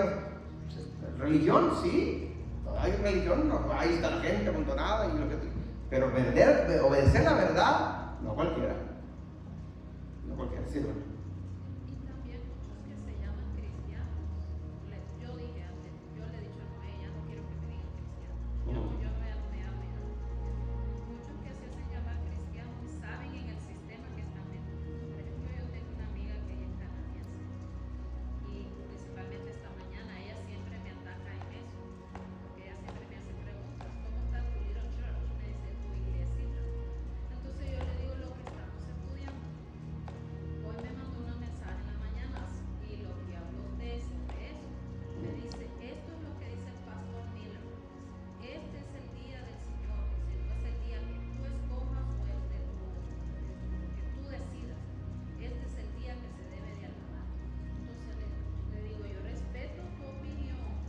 religión, sí, hay religión, no, ahí está la gente amontonada, pero obedecer la verdad, no cualquiera. No cualquiera, sí, bueno. Y también muchos que se llaman cristianos. Yo dije antes, yo le he dicho a Noé, ya no quiero que me digan cristiano. Yo me amo. Muchos que se hacen llamar cristianos saben en el sistema que están metidos. Por ejemplo, yo tengo una amiga que ella es canadiense. Y principalmente esta mañana, ella siempre me ataca en eso. Porque ella siempre me hace preguntas. ¿Cómo está tu little church? Me dice, tu iglesita. Entonces yo le digo lo que estamos estudiando. Hoy me mandó una mensaje en la mañana y lo que habló de eso. Me dice, esto es lo que dice el pastor Miller. Este es el día del Señor. Dice, no es el día que tú escojas o el de que tú decidas. Este es el día que se debe de alabar. Entonces le digo, yo respeto tu opinión,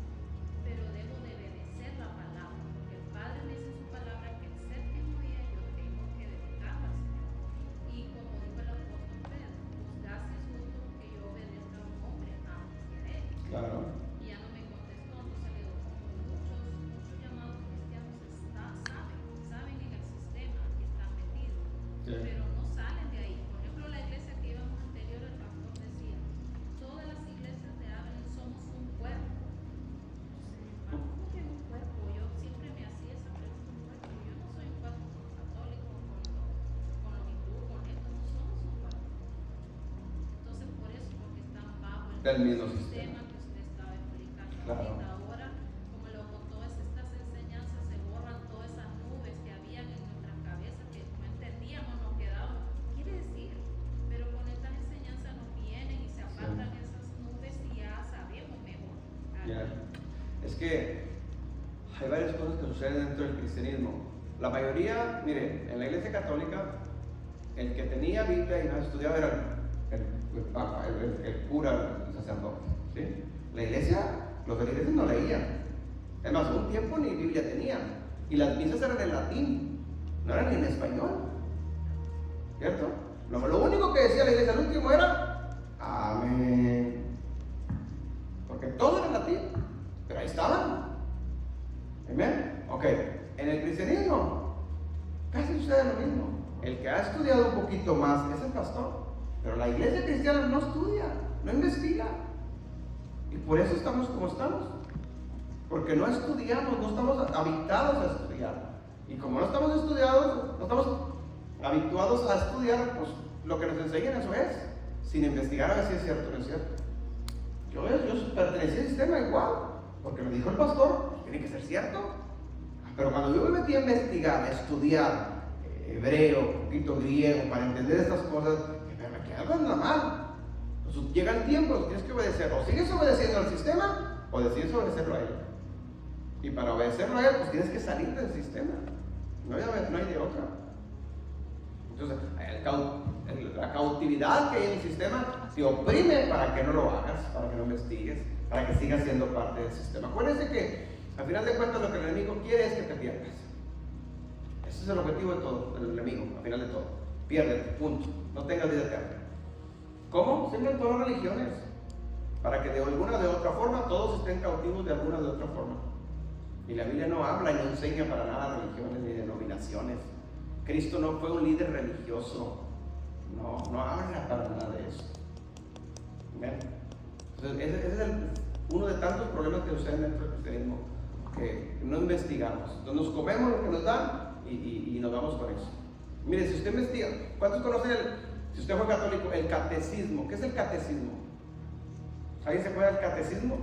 pero debo de obedecer la palabra. Porque el Padre me dice en su palabra que el séptimo día yo tengo que dedicarlo al Señor. Y como dijo el apóstol Pedro, juzgar si es justo que yo obedezca a un hombre antes que a él. Claro. Y ya no me contestó, entonces le digo, muchos llamados cristianos saben en el sistema que están metidos, Sí. pero no salen de ahí. Por ejemplo, la iglesia que íbamos anterior, el pastor decía, del mismo sistema que usted estaba explicando. Claro. Ahorita, ahora, como lo con todas estas enseñanzas se borran todas esas nubes que habían en nuestras cabezas que no entendíamos, nos quedaban. Quiere decir, pero con estas enseñanzas nos vienen y se apartan esas nubes y ya sabemos mejor. Ya. Es que hay varias cosas que suceden dentro del cristianismo. La mayoría, mire, en la Iglesia Católica, el que tenía Biblia y no estudiaba era el Papa, el cura, el sacerdote. ¿Sí? La Iglesia, los de la Iglesia no leían. Es más, un tiempo ni Biblia tenían. Y las misas eran en latín, no eran ni en español. ¿Cierto? Lo único que decía la Iglesia al último era amén. Porque todo era en latín, pero ahí estaban. ¿Amén? Ok, en el cristianismo casi sucede lo mismo. El que ha estudiado un poquito más es el pastor, pero la iglesia cristiana no estudia, no investiga. Y por eso estamos como estamos. Porque no estudiamos, no estamos habituados a estudiar. Y como no estamos estudiados, no estamos habituados a estudiar, pues lo que nos enseñan eso es, sin investigar a ver si es cierto o no es cierto. Yo pertenecí al sistema igual, porque me dijo el pastor, pues tiene que ser cierto. Pero cuando yo me metí a investigar, a estudiar hebreo, un poquito griego, para entender estas cosas, me quedé algo anda mal. Entonces llega el tiempo, tienes que obedecer. O sigues obedeciendo al sistema, o decides obedecerlo a él. Y para obedecerlo a él, pues tienes que salir del sistema. No hay de otra. Entonces, la cautividad que hay en el sistema te oprime para que no lo hagas, para que no investigues, para que sigas siendo parte del sistema. Acuérdense que al final de cuentas lo que el enemigo quiere es que te pierdas. Ese es el objetivo de todo, del enemigo, al final de todo. Piérdete, punto. No tengas vida eterna. ¿Cómo? Siempre en todas las religiones. Para que de alguna de otra forma todos estén cautivos de alguna de otra forma. Y la Biblia no habla y no enseña para nada religiones ni denominaciones. Cristo no fue un líder religioso. No habla para nada de eso. ¿Ven? Entonces, ese es uno de tantos problemas que suceden dentro del cristianismo, que no investigamos. Entonces nos comemos lo que nos dan y nos vamos con eso. Mire, si usted investiga, ¿cuántos conocen si usted fue católico, el catecismo? ¿Qué es el catecismo? ¿Alguien se acuerda del catecismo?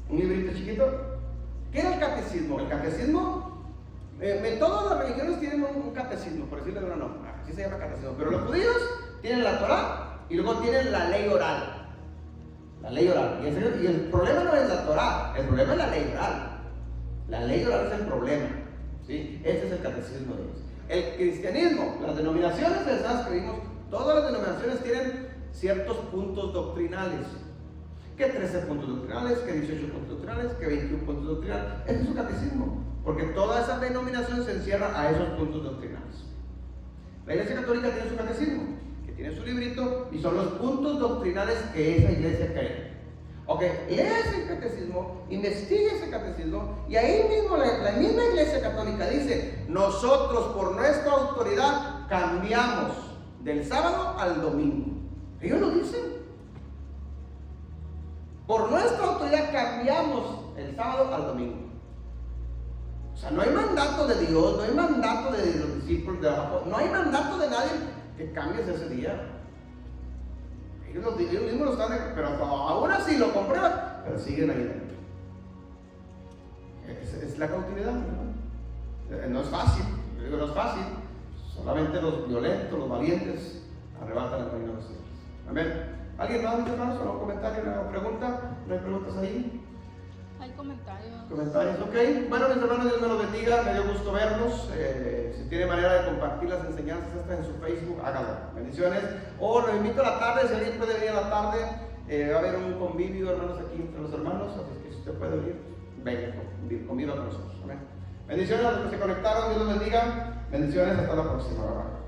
¿Un librito chiquito? ¿Qué era el catecismo? El catecismo, todas las religiones tienen un catecismo, por decirlo de una norma, así se llama catecismo. Pero los judíos tienen la Torá y luego tienen la ley oral. La ley oral. Y el problema no es la Torá, el problema es la ley oral. La ley oral es el problema. ¿Sí? Este es el catecismo de Dios. El cristianismo, las denominaciones, ¿sabes que vimos? Todas las denominaciones tienen ciertos puntos doctrinales. Que 13 puntos doctrinales, que 18 puntos doctrinales, que 21 puntos doctrinales. Este es su catecismo, porque toda esa denominación se encierra a esos puntos doctrinales. La Iglesia Católica tiene su catecismo, que tiene su librito, y son los puntos doctrinales que esa iglesia cree. Ok, lea ese catecismo, investigue ese catecismo, y ahí mismo la misma Iglesia Católica dice: nosotros por nuestra autoridad cambiamos del sábado al domingo. Ellos lo dicen. Por nuestra autoridad cambiamos el sábado al domingo. O sea, no hay mandato de Dios, no hay mandato de los discípulos, no hay mandato de nadie que cambies ese día. Ellos mismos lo están, pero aún así lo comprueban, pero siguen ahí dentro. Es la cautividad, ¿no? No es fácil, yo digo, no es fácil. Solamente los violentos, los valientes arrebatan el reino de los cielos. Amén. ¿Alguien más, mis hermanos? ¿Algún comentario, una pregunta? ¿No hay preguntas ahí? Hay comentarios. Comentarios, ok. Bueno, mis hermanos, Dios me los bendiga. Me dio gusto verlos. Si tiene manera de compartir las enseñanzas estas en su Facebook, hágalo. Bendiciones. O los invito a la tarde, si alguien puede venir a la tarde, va a haber un convivio, hermanos, aquí entre los hermanos. Así que si usted puede venir, venga, conviva con nosotros. Amén. Bendiciones a los que se conectaron. Dios los bendiga. Bendiciones. Hasta la próxima. Bye, bye.